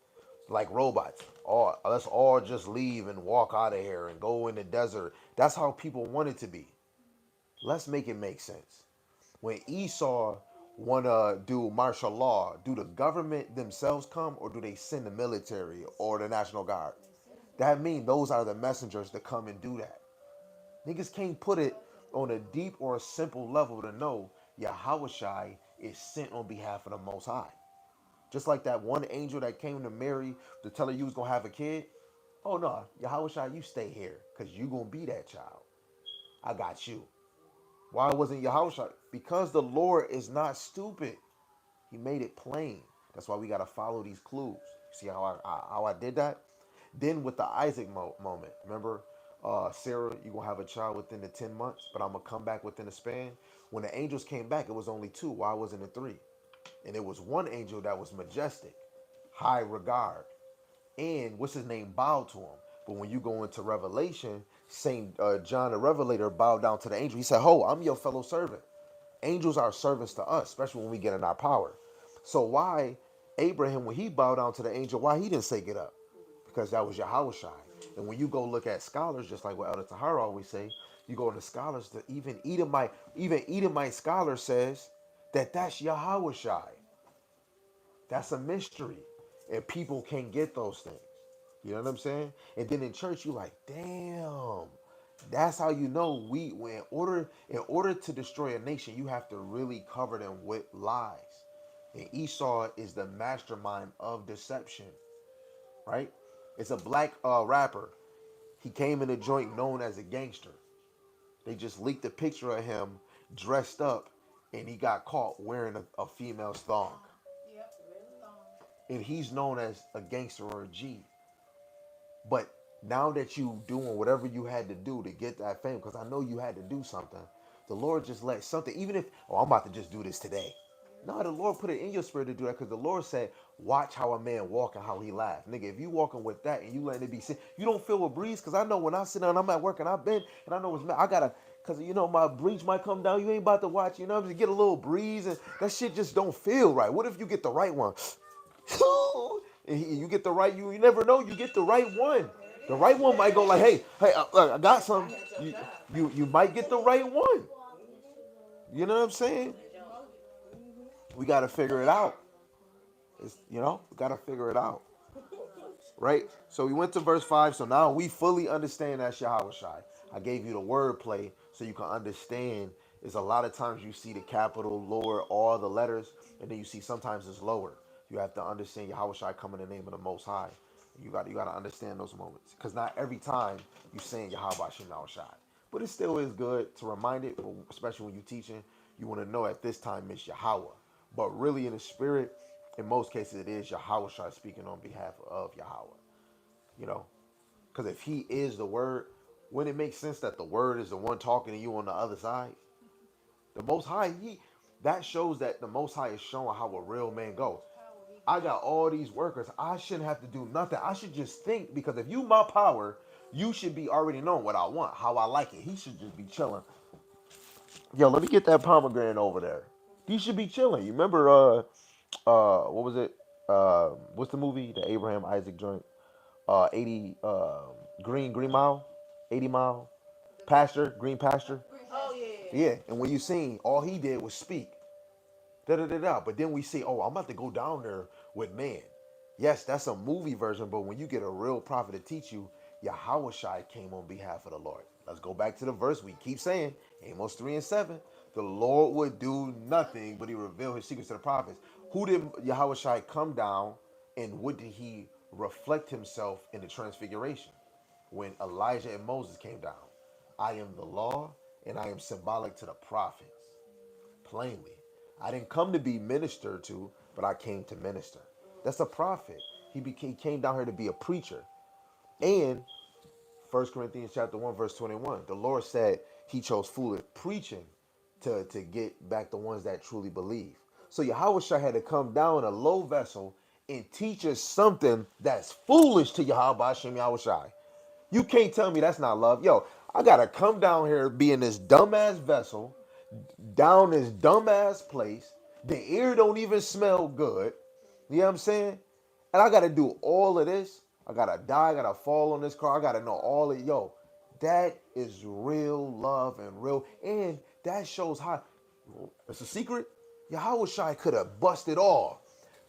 Speaker 1: like robots. All let's all just leave and walk out of here and go in the desert. That's how people want it to be. Let's make it make sense. When Esau wanna do martial law, do the government themselves come or do they send the military or the National Guard? That means those are the messengers that come and do that. Niggas can't put it on a deep or a simple level to know Yahweh is sent on behalf of the Most High. Just like that one angel that came to Mary to tell her you was gonna have a kid. Oh no, Yahweh you stay here because you gonna be that child. I got you. Why wasn't Yahweh? Because the Lord is not stupid. He made it plain. That's why we got to follow these clues. See how I did that? Then with the Isaac moment, remember, Sarah, you gonna have a child within the 10 months, but I'm gonna come back within the span. When the angels came back, it was only two. Why wasn't it three? And it was one angel that was majestic, high regard, and what's his name bowed to him. But when you go into Revelation, Saint John the Revelator bowed down to the angel. He said, "Ho, I'm your fellow servant." Angels are servants to us, especially when we get in our power. So why Abraham, when he bowed down to the angel, why he didn't say get up? Because that was Yahweh Shai. And when you go look at scholars, just like what Elder Tahara always say, you go into scholars, that even Edomite scholar says that that's Yahweh Shai. That's a mystery. And people can't get those things. You know what I'm saying? And then in church, you like, damn. That's how you know in order to destroy a nation, you have to really cover them with lies. And Esau is the mastermind of deception, right? It's a black rapper. He came in a joint known as a gangster. They just leaked a picture of him dressed up, and he got caught wearing a female's thong.
Speaker 2: Yep. Thong.
Speaker 1: And he's known as a gangster or a G. But now that you doing whatever you had to do to get that fame, because I know you had to do something, the Lord just let something, even if, oh, I'm about to just do this today. No, the Lord put it in your spirit to do that because the Lord said, watch how a man walk and how he laugh. Nigga, if you walking with that and you letting it be seen, you don't feel a breeze, because I know when I sit down, I'm at work and I've been, and I know it's, I gotta, because my breeze might come down, you ain't about to watch, just get a little breeze, and that shit just don't feel right. What if you get the right one? And you get the right, you never know, you get the right one. The right one might go like, hey, I got some. You might get the right one. You know what I'm saying? We got to figure it out. We got to figure it out. Right? So we went to verse 5. So now we fully understand that Yahweh Shai. I gave you the wordplay so you can understand. Is a lot of times you see the capital lower all the letters, and then you see sometimes it's lower. You have to understand Yahweh Shai come in the name of the Most High. You got to understand those moments, because not every time you saying Yahweh Shem Yahweh Shai, but it still is good to remind it, especially when you're teaching. You want to know at this time it's Yahweh, but really in the spirit In most cases, it is Yahweh speaking on behalf of Yahweh. You know, because if he is the word, wouldn't it make sense that the word is the one talking to you on the other side? The Most High, that shows that the Most High is showing how a real man go. I got all these workers. I shouldn't have to do nothing. I should just think because if you my power, you should be already knowing what I want, how I like it. He should just be chilling. Yo, let me get that pomegranate over there. He should be chilling. You remember what was it? What's the movie? The Abraham Isaac joint. 80 Green Mile, 80 Mile Pasture, Green Pasture.
Speaker 2: Green oh yeah.
Speaker 1: Yeah, and when you seen, all he did was speak. Da da da da. But then we see, oh, I'm about to go down there with man. Yes, that's a movie version, but when you get a real prophet to teach you, Yahweh Shai came on behalf of the Lord. Let's go back to the verse we keep saying, Amos 3 and 7. The Lord would do nothing, but he revealed his secrets to the prophets. Who did Yahweh Shai come down and what did he reflect himself in the transfiguration? When Elijah and Moses came down. I am the law and I am symbolic to the prophets. Plainly. I didn't come to be ministered to, but I came to minister. That's a prophet. He came down here to be a preacher. And 1 Corinthians chapter 1, verse 21, the Lord said he chose foolish preaching to get back the ones that truly believe. So Yahweh Shai had to come down in a low vessel and teach us something that's foolish to Yahweh Hashem Yahweh Shai. You can't tell me that's not love. Yo, I gotta come down here, be in this dumbass vessel, down this dumbass place. The ear don't even smell good. You know what I'm saying? And I gotta do all of this. I gotta die, I gotta fall on this car, I gotta know all of yo. That is real love and real, and that shows how it's a secret. Yahweh Shai could have busted off.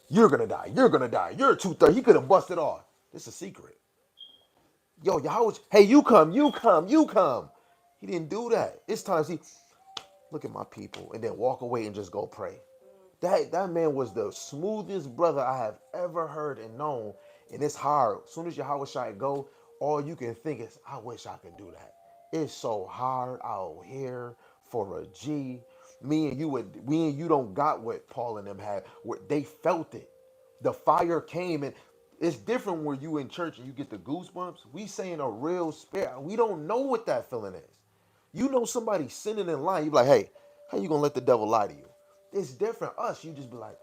Speaker 1: You're gonna die, you're gonna die, you're 230. He could have busted off. This is a secret. Yo, Yahweh, hey, you come, you come, you come. He didn't do that. It's time, see, look at my people, and then walk away and just go pray. That man was the smoothest brother I have ever heard and known. And it's hard. As soon as Yahweh Shai go, all you can think is, I wish I could do that. It's so hard out here for a G. Me and you don't got what Paul and them had. Where they felt it. The fire came and it's different when you in church and you get the goosebumps. We saying a real spirit. We don't know what that feeling is. You know somebody sinning in line. You be like, hey, how you gonna let the devil lie to you? It's different. Us, you just be like,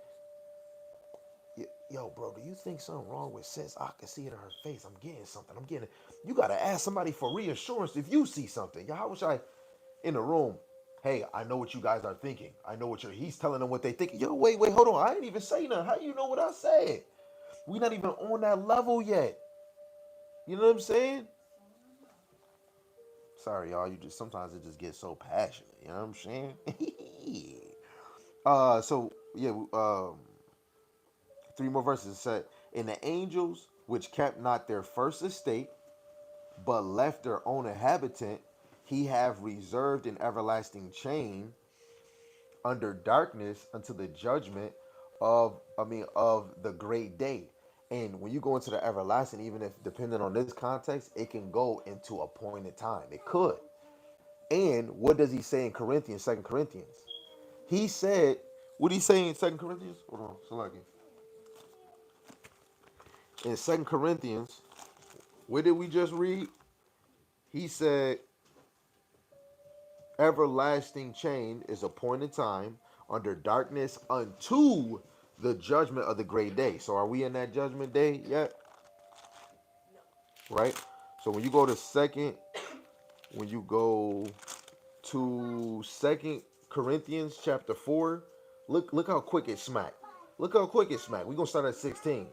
Speaker 1: yo, bro, do you think something wrong with sis? I can see it in her face. I'm getting something. I'm getting it. You gotta ask somebody for reassurance if you see something. Yo, how wish I in the room? Hey, I know what you guys are thinking. I know what you're. He's telling them what they think. Yo, wait, hold on. I ain't even say nothing. How you know what I said? We not even on that level yet. You know what I'm saying? Sorry, y'all. You just sometimes it just gets so passionate. You know what I'm saying? So yeah, three more verses. It said, "And the angels which kept not their first estate, but left their own inhabitant, he have reserved in everlasting chain under darkness until the judgment of the great day." And when you go into the everlasting, even if depending on this context, it can go into a point in time. It could. And what does he say in Corinthians, Second Corinthians? He said, what did he say in Second Corinthians? Hold on, so like in Second Corinthians, what did we just read? He said, everlasting chain is a point in time under darkness unto the judgment of the great day. So are we in that judgment day yet? Right? So when you go to when you go to Second Corinthians chapter 4, look how quick it smacked. Look how quick it smacked. We're gonna start at 16.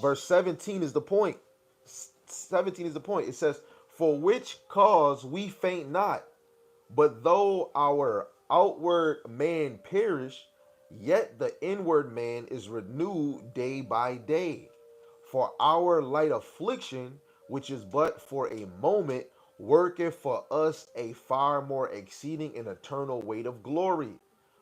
Speaker 1: Verse 17 is the point. 17 is the point. It says, for which cause we faint not, but though our outward man perish, yet the inward man is renewed day by day. For our light affliction, which is but for a moment, worketh for us a far more exceeding and eternal weight of glory.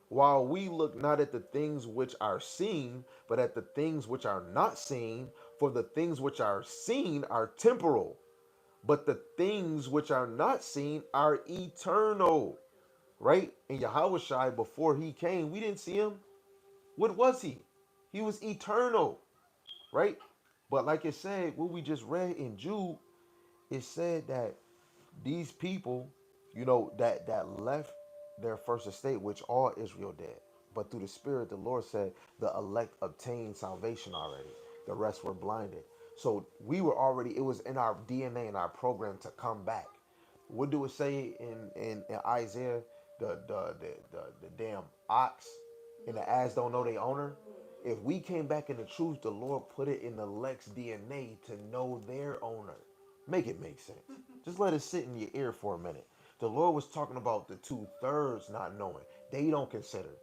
Speaker 1: While we look not at the things which are seen, but at the things which are not seen, for the things which are seen are temporal, but the things which are not seen are eternal. Right? And Yahweh Shai, before he came, we didn't see him. What was he? He was eternal, right? But like it said, what we just read in Jude, it said that these people, that left their first estate, which all Israel did. But through the Spirit, the Lord said the elect obtained salvation already. The rest were blinded. So we were already, it was in our DNA, in our program to come back. What do it say in Isaiah? The damn ox and the ass don't know their owner. If we came back in the truth, the Lord put it in the Lex DNA to know their owner. Make it make sense. Just let it sit in your ear for a minute. The Lord was talking about the 2/3 not knowing. They don't consider.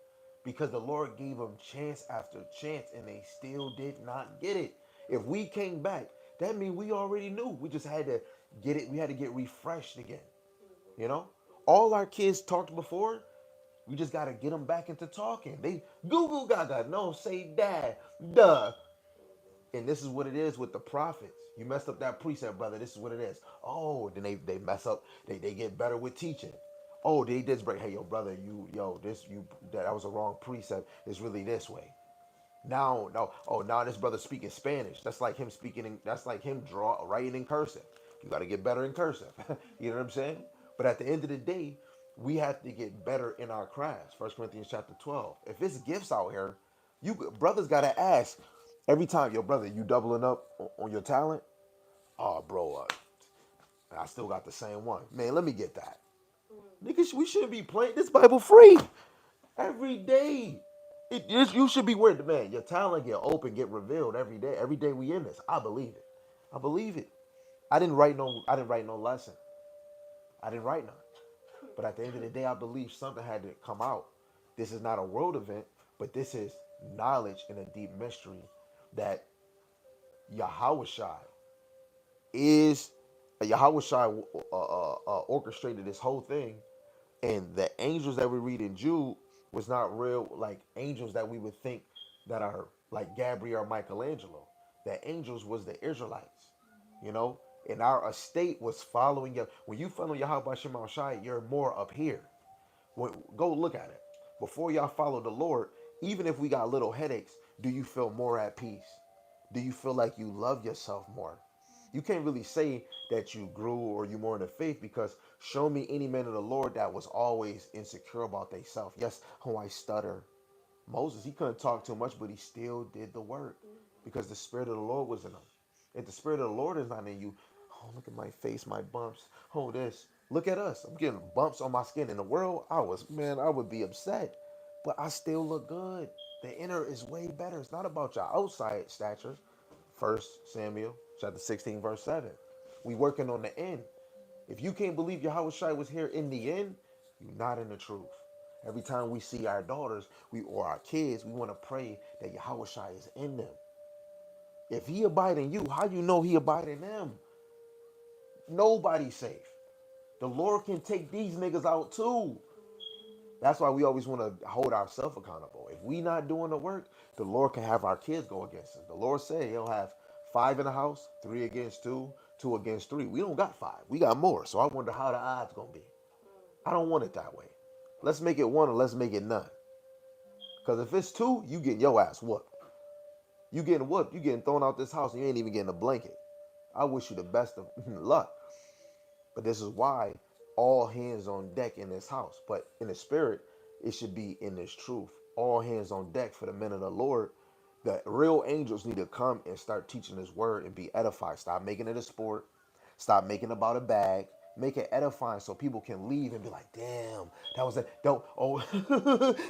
Speaker 1: Because the Lord gave them chance after chance and they still did not get it. If we came back, that means we already knew. We just had to get it. We had to get refreshed again. You know? All our kids talked before. We just got to get them back into talking. They Google Gaga. No, say dad. Duh. And this is what it is with the prophets. You messed up that precept, brother. This is what it is. Oh, then they mess up. They get better with teaching. Oh, they did break. Hey, yo, brother, that was a wrong precept. It's really this way. Now, no. Oh, now this brother speaking Spanish. That's like him speaking. That's like him writing in cursive. You got to get better in cursive. You know what I'm saying? But at the end of the day, we have to get better in our crafts. First Corinthians chapter 12. If it's gifts out here, you brothers got to ask every time, yo, brother, you doubling up on your talent? Oh, bro, I still got the same one. Man, let me get that. Niggas, we shouldn't be playing this Bible free every day. You should be worried, man. Your talent get open, get revealed every day. Every day we in this. I believe it. I believe it. I didn't write no lesson. I didn't write none. But at the end of the day, I believe something had to come out. This is not a world event, but this is knowledge and a deep mystery that Yahweh is Yahweh orchestrated this whole thing, and the angels that we read in Jude was not real like angels that we would think that are like Gabriel or Michelangelo. The angels was the Israelites, you know, and our estate was following you. When you follow Yahweh Shema Shai, you're more up here. Go look at it. Before y'all follow the Lord, even if we got little headaches, do you feel more at peace? Do you feel like you love yourself more? You can't really say that you grew or you more in the faith because show me any man of the Lord that was always insecure about themselves. Yes, oh, I stutter. Moses, he couldn't talk too much, but he still did the work because the Spirit of the Lord was in him. If the Spirit of the Lord is not in you, oh, look at my face, my bumps. Oh, this. Look at us. I'm getting bumps on my skin. In the world, I would be upset, but I still look good. The inner is way better. It's not about your outside stature. First Samuel chapter 16, verse 7. We working on the end. If you can't believe Yahweh Shai was here in the end, you're not in the truth. Every time we see our daughters, or our kids, we want to pray that Yahweh Shai is in them. If he abide in you, how you know he abide in them? Nobody's safe. The Lord can take these niggas out too. That's why we always want to hold ourselves accountable. If we not doing the work, the Lord can have our kids go against us. The Lord said he'll have five in the house, three against two, two against three. We don't got five. We got more. So I wonder how the odds gonna be. I don't want it that way. Let's make it one or let's make it none. Because if it's two, you getting your ass whooped. You getting whooped. You getting thrown out this house and you ain't even getting a blanket. I wish you the best of luck. But this is why all hands on deck in this house. But in the spirit, it should be in this truth. All hands on deck for the men of the Lord. The real angels need to come and start teaching this word and be edified. Stop making it a sport. Stop making it about a bag. Make it edifying so people can leave and be like, damn, that was a don't oh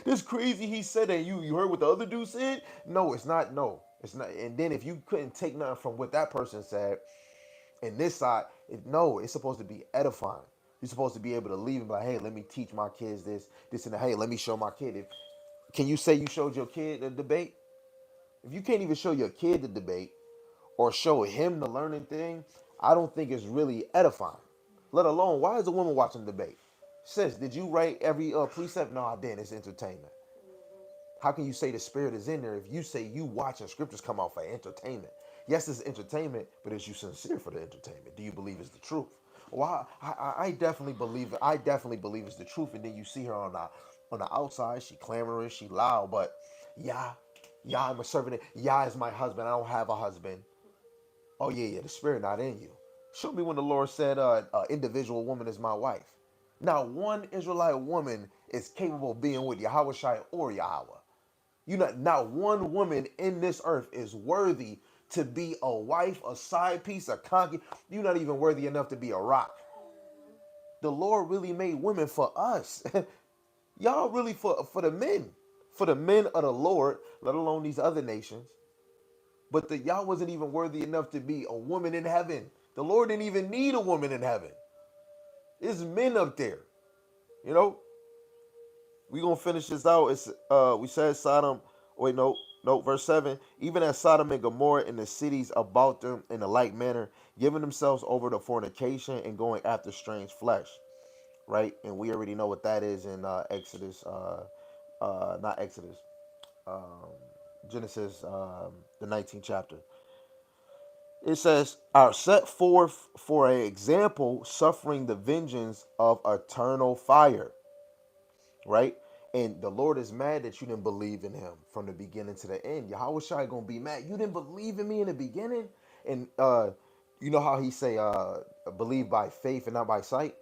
Speaker 1: this crazy he said that you heard what the other dude said? No, it's not. No, it's not. And then if you couldn't take nothing from what that person said, and this side, no, it's supposed to be edifying. You're supposed to be able to leave and be like, hey, let me teach my kids this, and that. Hey, let me show my kid. Can you say you showed your kid the debate? If you can't even show your kid the debate or show him the learning thing, I don't think it's really edifying. Let alone, why is a woman watching the debate? Sis, did you write every precept? No, I didn't. It's entertainment. How can you say the spirit is in there if you say you watching scriptures come out for entertainment? Yes, it's entertainment, but is you sincere for the entertainment? Do you believe it's the truth? Well, I definitely believe it. I definitely believe it's the truth. And then you see her on the outside, she clamorous, she loud, but yeah. Yah, I'm a servant. Yah is my husband. I don't have a husband. Oh yeah, yeah, the spirit not in you. Show me when the Lord said, individual woman is my wife. Now, one Israelite woman is capable of being with Yahweh Shai or Yahweh. You know, not one woman in this earth is worthy to be a wife, a side piece, a concubine. You're not even worthy enough to be a rock. The Lord really made women for us. Y'all really for the men. For the men of the Lord, let alone these other nations. But the y'all wasn't even worthy enough to be a woman in heaven. The Lord didn't even need a woman in heaven. There's men up there. You know, we gonna finish this out. It's we said Sodom. Wait, no, no. Verse 7. Even as Sodom and Gomorrah and the cities about them in a like manner, giving themselves over to fornication and going after strange flesh. Right, and we already know what that is in Exodus. Not Exodus. Um, Genesis, the 19th chapter. It says, "Are set forth for an example, suffering the vengeance of eternal fire." Right? And the Lord is mad that you didn't believe in him from the beginning to the end. Yahweh Shai gonna be mad. You didn't believe in me in the beginning? And you know how he say believe by faith and not by sight?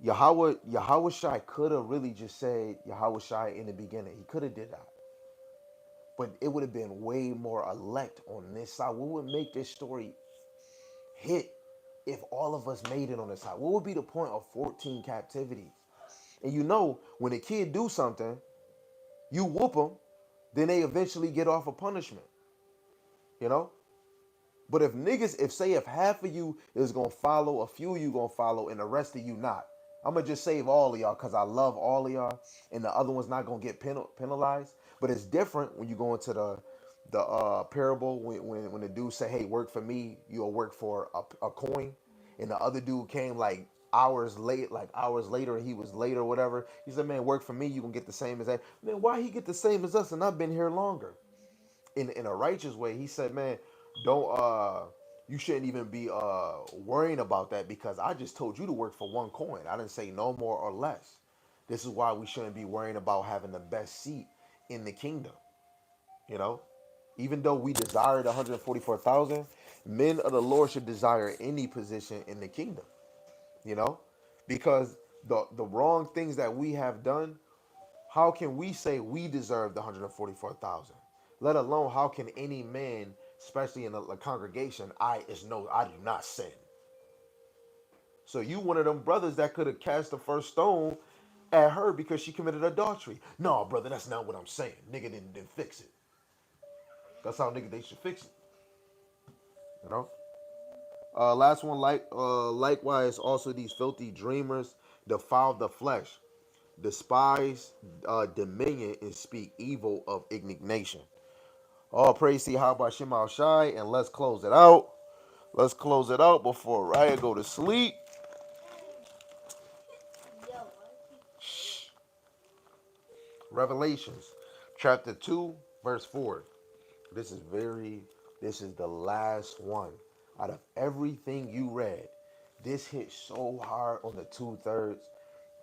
Speaker 1: Yahweh Shai could have really just said Yahweh Shai in the beginning. He could have did that. But it would have been way more elect on this side. What would make this story hit if all of us made it on this side? What would be the point of 14 captivities? And you know, when a kid do something, you whoop them, then they eventually get off a punishment. You know? But if niggas, if half of you is gonna follow, a few of you gonna follow, and the rest of you not, I'm gonna just save all of y'all because I love all of y'all, and the other one's not gonna get penalized. But it's different when you go into the parable when the dude say, "Hey, work for me, you'll work for a coin," and the other dude came like hours later, and he was late or whatever. He said, "Man, work for me, you gonna get the same as that." Man, why he get the same as us, and I've been here longer? In a righteous way, he said, man, don't you shouldn't even be worrying about that because I just told you to work for one coin. I didn't say no more or less. This is why we shouldn't be worrying about having the best seat in the kingdom. You know, even though we desire the 144,000, men of the Lord should desire any position in the kingdom. You know, because the wrong things that we have done, how can we say we deserve the 144,000? Let alone how can any man, especially in a congregation, I do not sin. So you one of them brothers that could have cast the first stone at her because she committed adultery. No, brother, that's not what I'm saying. Nigga didn't fix it. That's how nigga they should fix it. You know. Last one, likewise, also these filthy dreamers defile the flesh, despise dominion, and speak evil of indignation. All praise to Yahweh Shema Shai, and let's close it out. Let's close it out before Raya go to sleep. Revelations, chapter 2, verse 4. This is very, this is the last one. Out of everything you read, this hit so hard on the 2/3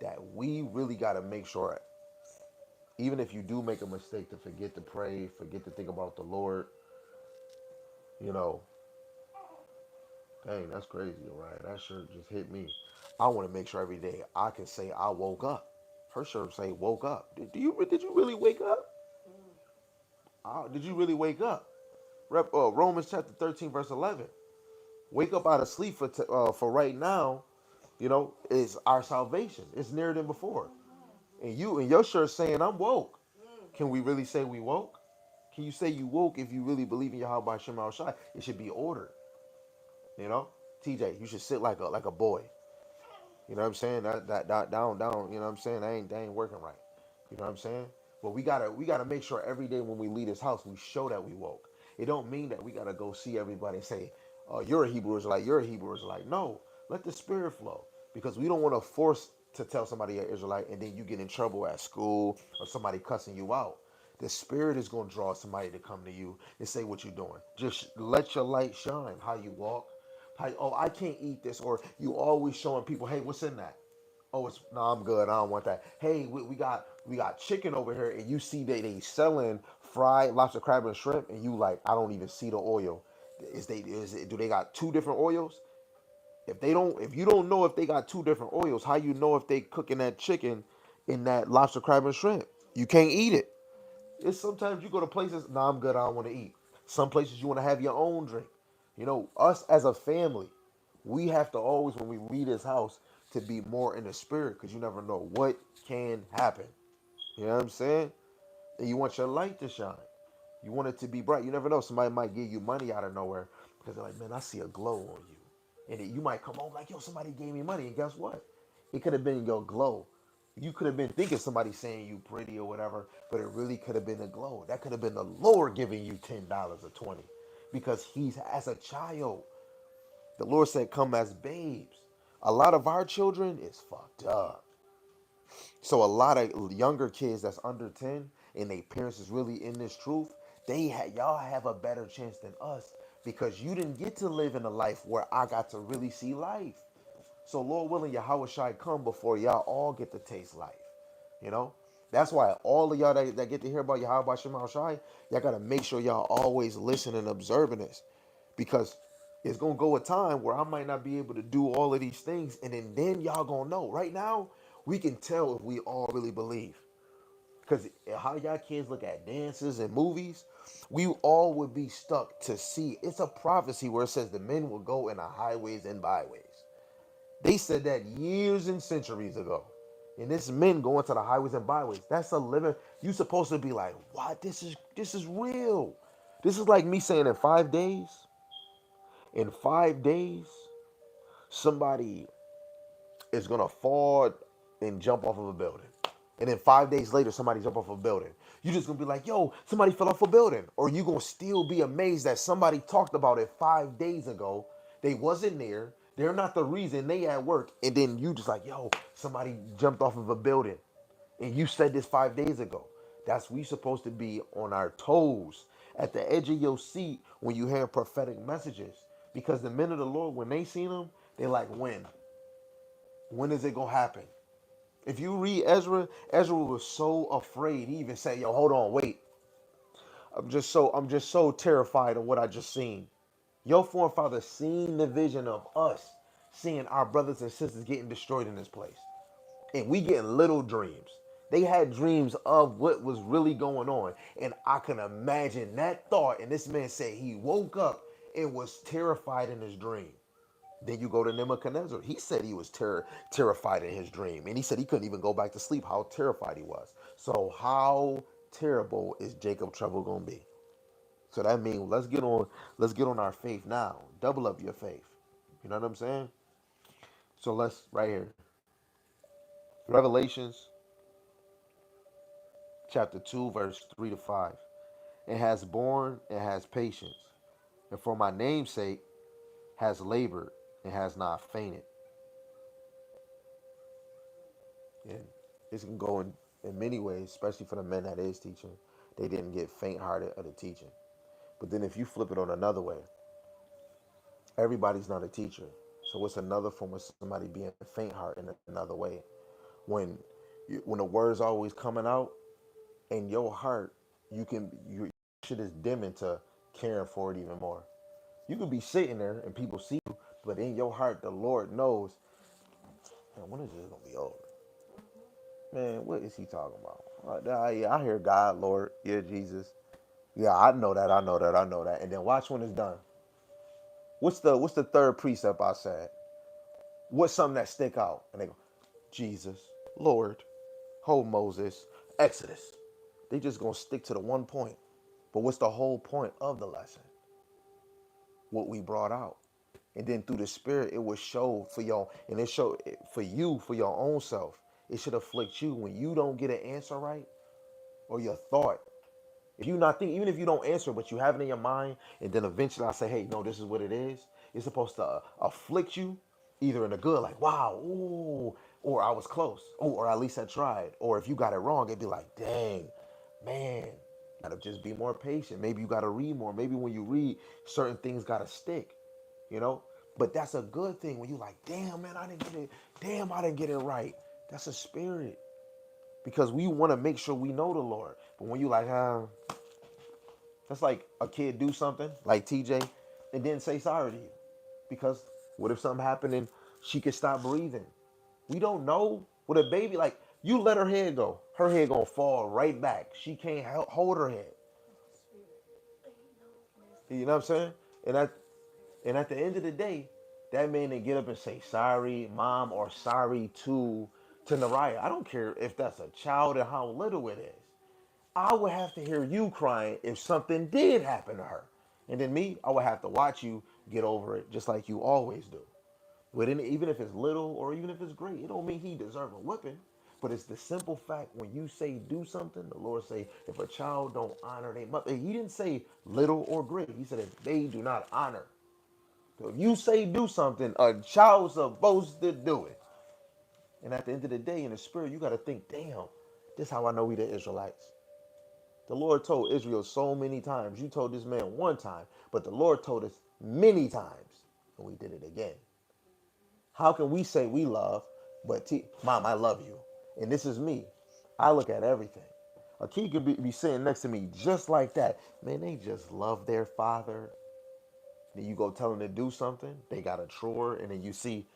Speaker 1: that we really got to make sure, even if you do make a mistake, to forget to pray, forget to think about the Lord, you know, dang, that's crazy, right? That shirt just hit me. I want to make sure every day I can say I woke up. Her shirt say woke up. Did you really wake up? Did you really wake up? Romans chapter 13 verse 11. Wake up out of sleep for right now. You know is our salvation. It's nearer than before. And you and your shirt saying I'm woke. Can we really say we woke? Can you say you woke if you really believe in Yahweh Shema Shai? It should be ordered. You know, TJ, you should sit like a boy. You know what I'm saying? That down. You know what I'm saying? That ain't working right. You know what I'm saying? But we gotta make sure every day when we leave this house, we show that we woke. It don't mean that we gotta go see everybody and say, "Oh, you're a Hebrew Israelite. You're a Hebrew Israelite." No, let the Spirit flow because we don't want to force to tell somebody you're Israelite and then you get in trouble at school or somebody cussing you out. The Spirit is gonna draw somebody to come to you and say what you're doing. Just let your light shine. How you walk, oh, I can't eat this, or you always showing people, hey, what's in that? Oh, it's no, I'm good. I don't want that. Hey, we got chicken over here, and you see they selling fried lobster, crab, and shrimp, and you like, I don't even see the oil. Do they got two different oils? If you don't know if they got two different oils, how you know if they cooking that chicken in that lobster, crab, and shrimp? You can't eat it. It's sometimes you go to places, nah, I'm good, I don't want to eat. Some places you want to have your own drink. Us as a family, we have to always, when we leave this house, to be more in the spirit because you never know what can happen. You know what I'm saying? And you want your light to shine. You want it to be bright. You never know. Somebody might give you money out of nowhere because they're like, man, I see a glow on you. And then you might come home like, yo, somebody gave me money. And guess what? It could have been your glow. You could have been thinking somebody saying you pretty or whatever, but it really could have been a glow. That could have been the Lord giving you $10 or 20 because he's as a child. The Lord said, come as babes. A lot of our children is fucked up. So a lot of younger kids that's under 10 and their parents is really in this truth, y'all have a better chance than us because you didn't get to live in a life where I got to really see life. So Lord willing, Yahweh Shai come before y'all all get to taste life. You know? That's why all of y'all that get to hear about Yahweh Shai, y'all gotta make sure y'all always listen and observing this. Because it's gonna go a time where I might not be able to do all of these things, and then y'all gonna know. Right now, we can tell if we all really believe. Because how y'all kids look at dances and movies, we all would be stuck to see. It's a prophecy where it says the men will go in the highways and byways. They said that years and centuries ago. And this men going to the highways and byways. That's a living. You supposed to be like, what? This is real. This is like me saying in 5 days, somebody is gonna fall and jump off of a building. And then 5 days later, somebody jump off a building. You just gonna be like, yo, somebody fell off a building. Or you gonna still be amazed that somebody talked about it 5 days ago. They wasn't there. They're not the reason they at work. And then you just like, yo, somebody jumped off of a building. And you said this 5 days ago. That's we supposed to be on our toes at the edge of your seat when you hear prophetic messages. Because the men of the Lord, when they seen them, they like, when? When is it gonna happen? If you read Ezra, Ezra was so afraid. He even said, "Yo, hold on, wait. I'm just so terrified of what I just seen." Your forefathers seen the vision of us seeing our brothers and sisters getting destroyed in this place, and we getting little dreams. They had dreams of what was really going on, and I can imagine that thought. And this man said he woke up and was terrified in his dream. Then you go to Nebuchadnezzar. He said he was terrified in his dream. And he said he couldn't even go back to sleep, how terrified he was. So how terrible is Jacob trouble gonna be? So that means let's get on our faith now. Double up your faith. You know what I'm saying? So let's right here. Revelations chapter 2, verse 3 to 5. It has borne and has patience, and for my name's sake has labored and has not fainted. And this can go in many ways, especially for the men that is teaching. They didn't get faint hearted of the teaching. But then if you flip it on another way, everybody's not a teacher. So what's another form of somebody being faint hearted in another way? When when the word's always coming out in your heart, your shit is dimming to caring for it even more. You could be sitting there and people see you, but in your heart, the Lord knows, man, when is this gonna be over? Man, what is he talking about? Yeah, I hear God, Lord, yeah, Jesus. Yeah, I know that, I know that, I know that. And then watch when it's done. What's the third precept I said? What's something that stick out? And they go, Jesus, Lord, hold Moses, Exodus. They just gonna stick to the one point. But what's the whole point of the lesson? What we brought out. And then through the spirit, it will show for y'all, and it show for you, for your own self. It should afflict you when you don't get an answer right, or your thought. If you not think, even if you don't answer, but you have it in your mind, and then eventually I say, hey, no, this is what it is. It's supposed to afflict you, either in a good, like, wow, ooh, or I was close, oh, or at least I tried. Or if you got it wrong, it'd be like, dang, man, gotta just be more patient. Maybe you gotta read more. Maybe when you read, certain things gotta stick, you know. But that's a good thing when you like, damn, man, I didn't get it. Damn, I didn't get it right. That's a spirit. Because we want to make sure we know the Lord. But when you like, that's like a kid do something, like TJ, and then say sorry to you. Because what if something happened and she could stop breathing? We don't know. With a baby, like you let her head gonna fall right back. She can't hold her head. You know what I'm saying? And at the end of the day, that man didn't get up and say sorry, mom, or sorry to Naraya. I don't care if that's a child and how little it is. I would have to hear you crying if something did happen to her. And then me, I would have to watch you get over it just like you always do. But even if it's little or even if it's great, it don't mean he deserve a whipping. But it's the simple fact when you say do something, the Lord say if a child don't honor their mother, he didn't say little or great. He said if they do not honor. So if you say do something, a child's supposed to do it. And at the end of the day, in the spirit, you got to think, damn, this is how I know we the Israelites. The Lord told Israel so many times. You told this man one time, but the Lord told us many times, and we did it again. How can we say we love, but Mom, I love you, and this is me. I look at everything. A kid could be sitting next to me just like that. Man, they just love their father. Then you go tell them to do something. They got a chore, and then you see,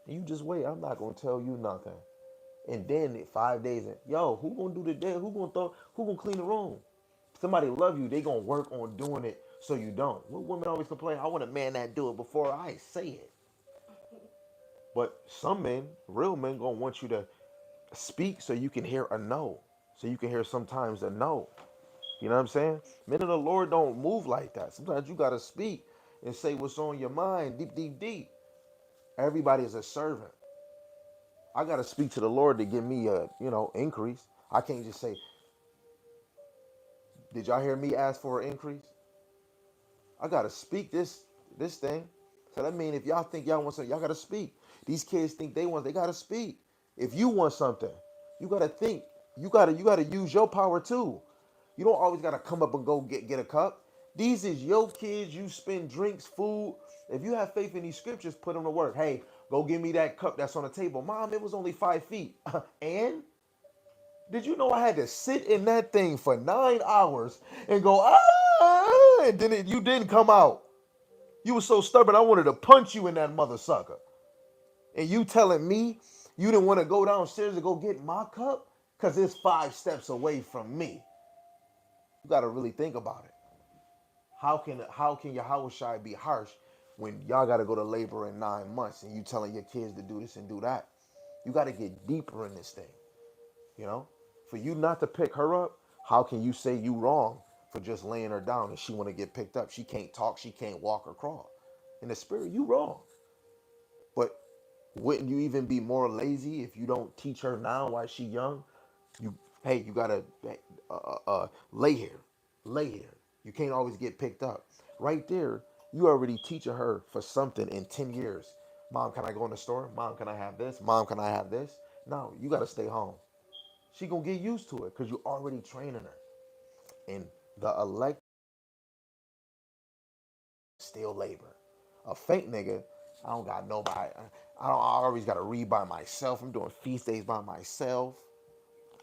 Speaker 1: and you just wait. I'm not gonna tell you nothing. And then 5 days, yo, who gonna do the day? Who gonna clean the room? Somebody love you, they gonna work on doing it so you don't. What women always complain, I want a man that do it before I say it. But some men, real men, gonna want you to speak so you can hear a no. So you can hear sometimes a no. You know what I'm saying? Men of the Lord don't move like that. Sometimes you gotta speak and say what's on your mind, deep, deep, deep. Everybody is a servant. I gotta speak to the Lord to give me a, increase. I can't just say, did y'all hear me ask for an increase? I gotta speak this thing. So that means if y'all think y'all want something, y'all gotta speak. These kids think they gotta speak. If you want something, you gotta think. You gotta use your power too. You don't always gotta come up and go get a cup. These is your kids. You spend drinks, food. If you have faith in these scriptures, put them to work. Hey, go give me that cup that's on the table. Mom, it was only 5 feet. And did you know I had to sit in that thing for 9 hours and go, and then you didn't come out. You were so stubborn, I wanted to punch you in that mother sucker. And you telling me you didn't want to go downstairs to go get my cup? Because it's 5 steps away from me. You got to really think about it. How can Yahweh Shai be harsh when y'all got to go to labor in 9 months and you telling your kids to do this and do that? You got to get deeper in this thing. You know, for you not to pick her up, how can you say you wrong for just laying her down and she want to get picked up? She can't talk, she can't walk or crawl. In the spirit, you wrong. But wouldn't you even be more lazy if you don't teach her now while she young? You, hey, you gotta lay here, lay here. You can't always get picked up. Right there, you already teaching her for something in 10 years. Mom, can I go in the store? Mom, can I have this? Mom, can I have this? No, you gotta stay home. She gonna get used to it because you already training her. And the elect still labor. A fake nigga, I don't got nobody. I always gotta read by myself. I'm doing feast days by myself.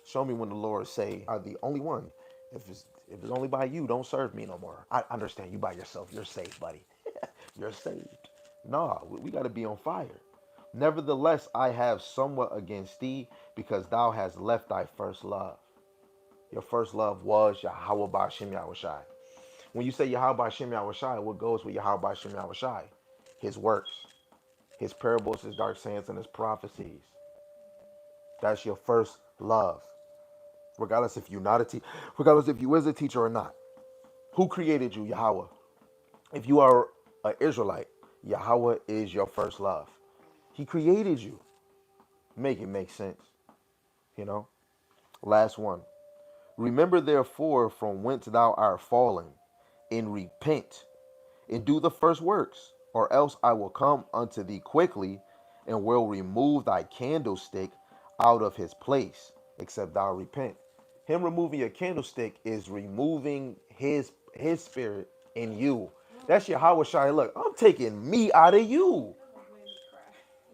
Speaker 1: Show me when the Lord say are the only one. If it's only by you, don't serve me no more. I understand you by yourself. You're safe, buddy. You're saved. Nah, we gotta be on fire. Nevertheless, I have somewhat against thee because thou hast left thy first love. Your first love was Yahweh Ba'Shem Yahushai. When you say Yahweh Ba'Shem Yahushai, what goes with Yahweh Ba'Shem Yahushai? His works, his parables, his dark sayings, and his prophecies. That's your first love. Regardless if you're not a teacher, regardless if you is a teacher or not. Who created you? Yahweh. If you are an Israelite, Yahweh is your first love. He created you. Make it make sense. You know? Last one. Remember therefore from whence thou art fallen, and repent, and do the first works, or else I will come unto thee quickly, and will remove thy candlestick out of his place, except thou repent. Him removing your candlestick is removing his spirit in you. That's your Howard Shai. Look, I'm taking me out of you.
Speaker 2: That one made me cry.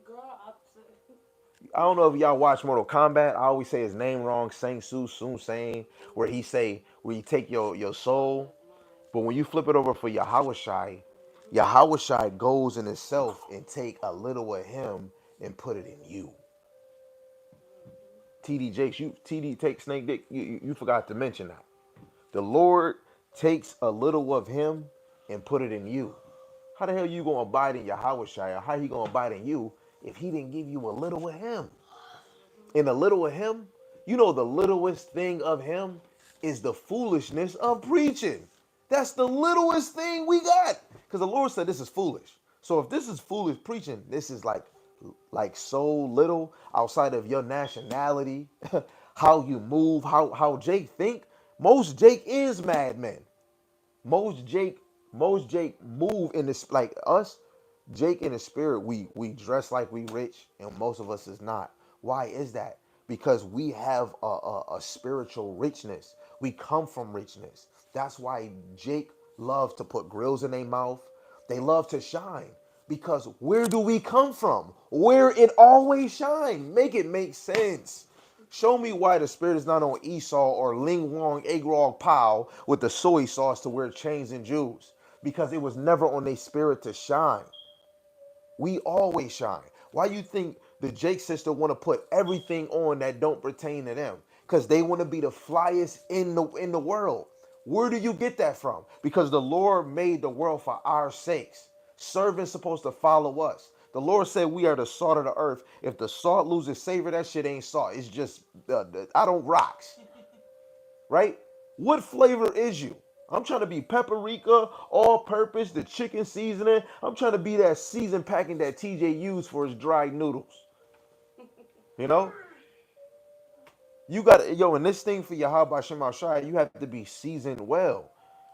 Speaker 2: Girl, opposite.
Speaker 1: I don't know if y'all watch Mortal Kombat. I always say his name wrong, Sang Su Soon Sang, where you take your soul. But when you flip it over for Yahushai, Yahushai goes in itself and take a little of him and put it in you. TD Jakes, you TD take Snake Dick. You forgot to mention that. The Lord takes a little of him and put it in you. How the hell you gonna abide in Yahushai? Or how he gonna abide in you if he didn't give you a little of him? In a little of him, you know the littlest thing of him is the foolishness of preaching. That's the littlest thing we got. Because the Lord said this is foolish. So if this is foolish preaching, this is like so little outside of your nationality, how you move, how Jake think. Most Jake is madmen. Most Jake, most Jake move in this like us. Jake in the spirit, we dress like we rich, and most of us is not. Why is that? Because we have a spiritual richness. We come from richness. That's why Jake loves to put grills in their mouth. They love to shine. Because where do we come from? Where it always shine. Make it make sense. Show me why the spirit is not on Esau or Ling Wong Egg Rog Pow with the soy sauce to wear chains and Jews. Because it was never on their spirit to shine. We always shine. Why you think the Jake sister want to put everything on that don't pertain to them? Because they want to be the flyest in the world. Where do you get that from? Because the Lord made the world for our sakes. Servants supposed to follow us. The Lord said we are the salt of the earth. If the salt loses savor, that shit ain't salt. It's just I don't rocks, right? What flavor is you? I'm trying to be paprika, all purpose, the chicken seasoning. I'm trying to be that season packing that TJ used for his dried noodles. You know? You got yo, in this thing for Yahweh Shem Shai, you have to be seasoned well.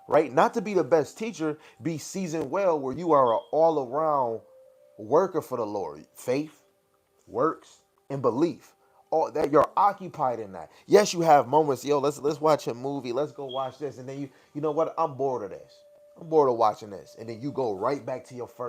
Speaker 1: Right? Not to be the best teacher, be seasoned well where you are an all-around worker for the Lord. Faith, works, and belief. All that you're occupied in that. Yes, you have moments, yo, let's watch a movie, let's go watch this, and then you know what? I'm bored of this. I'm bored of watching this. And then you go right back to your first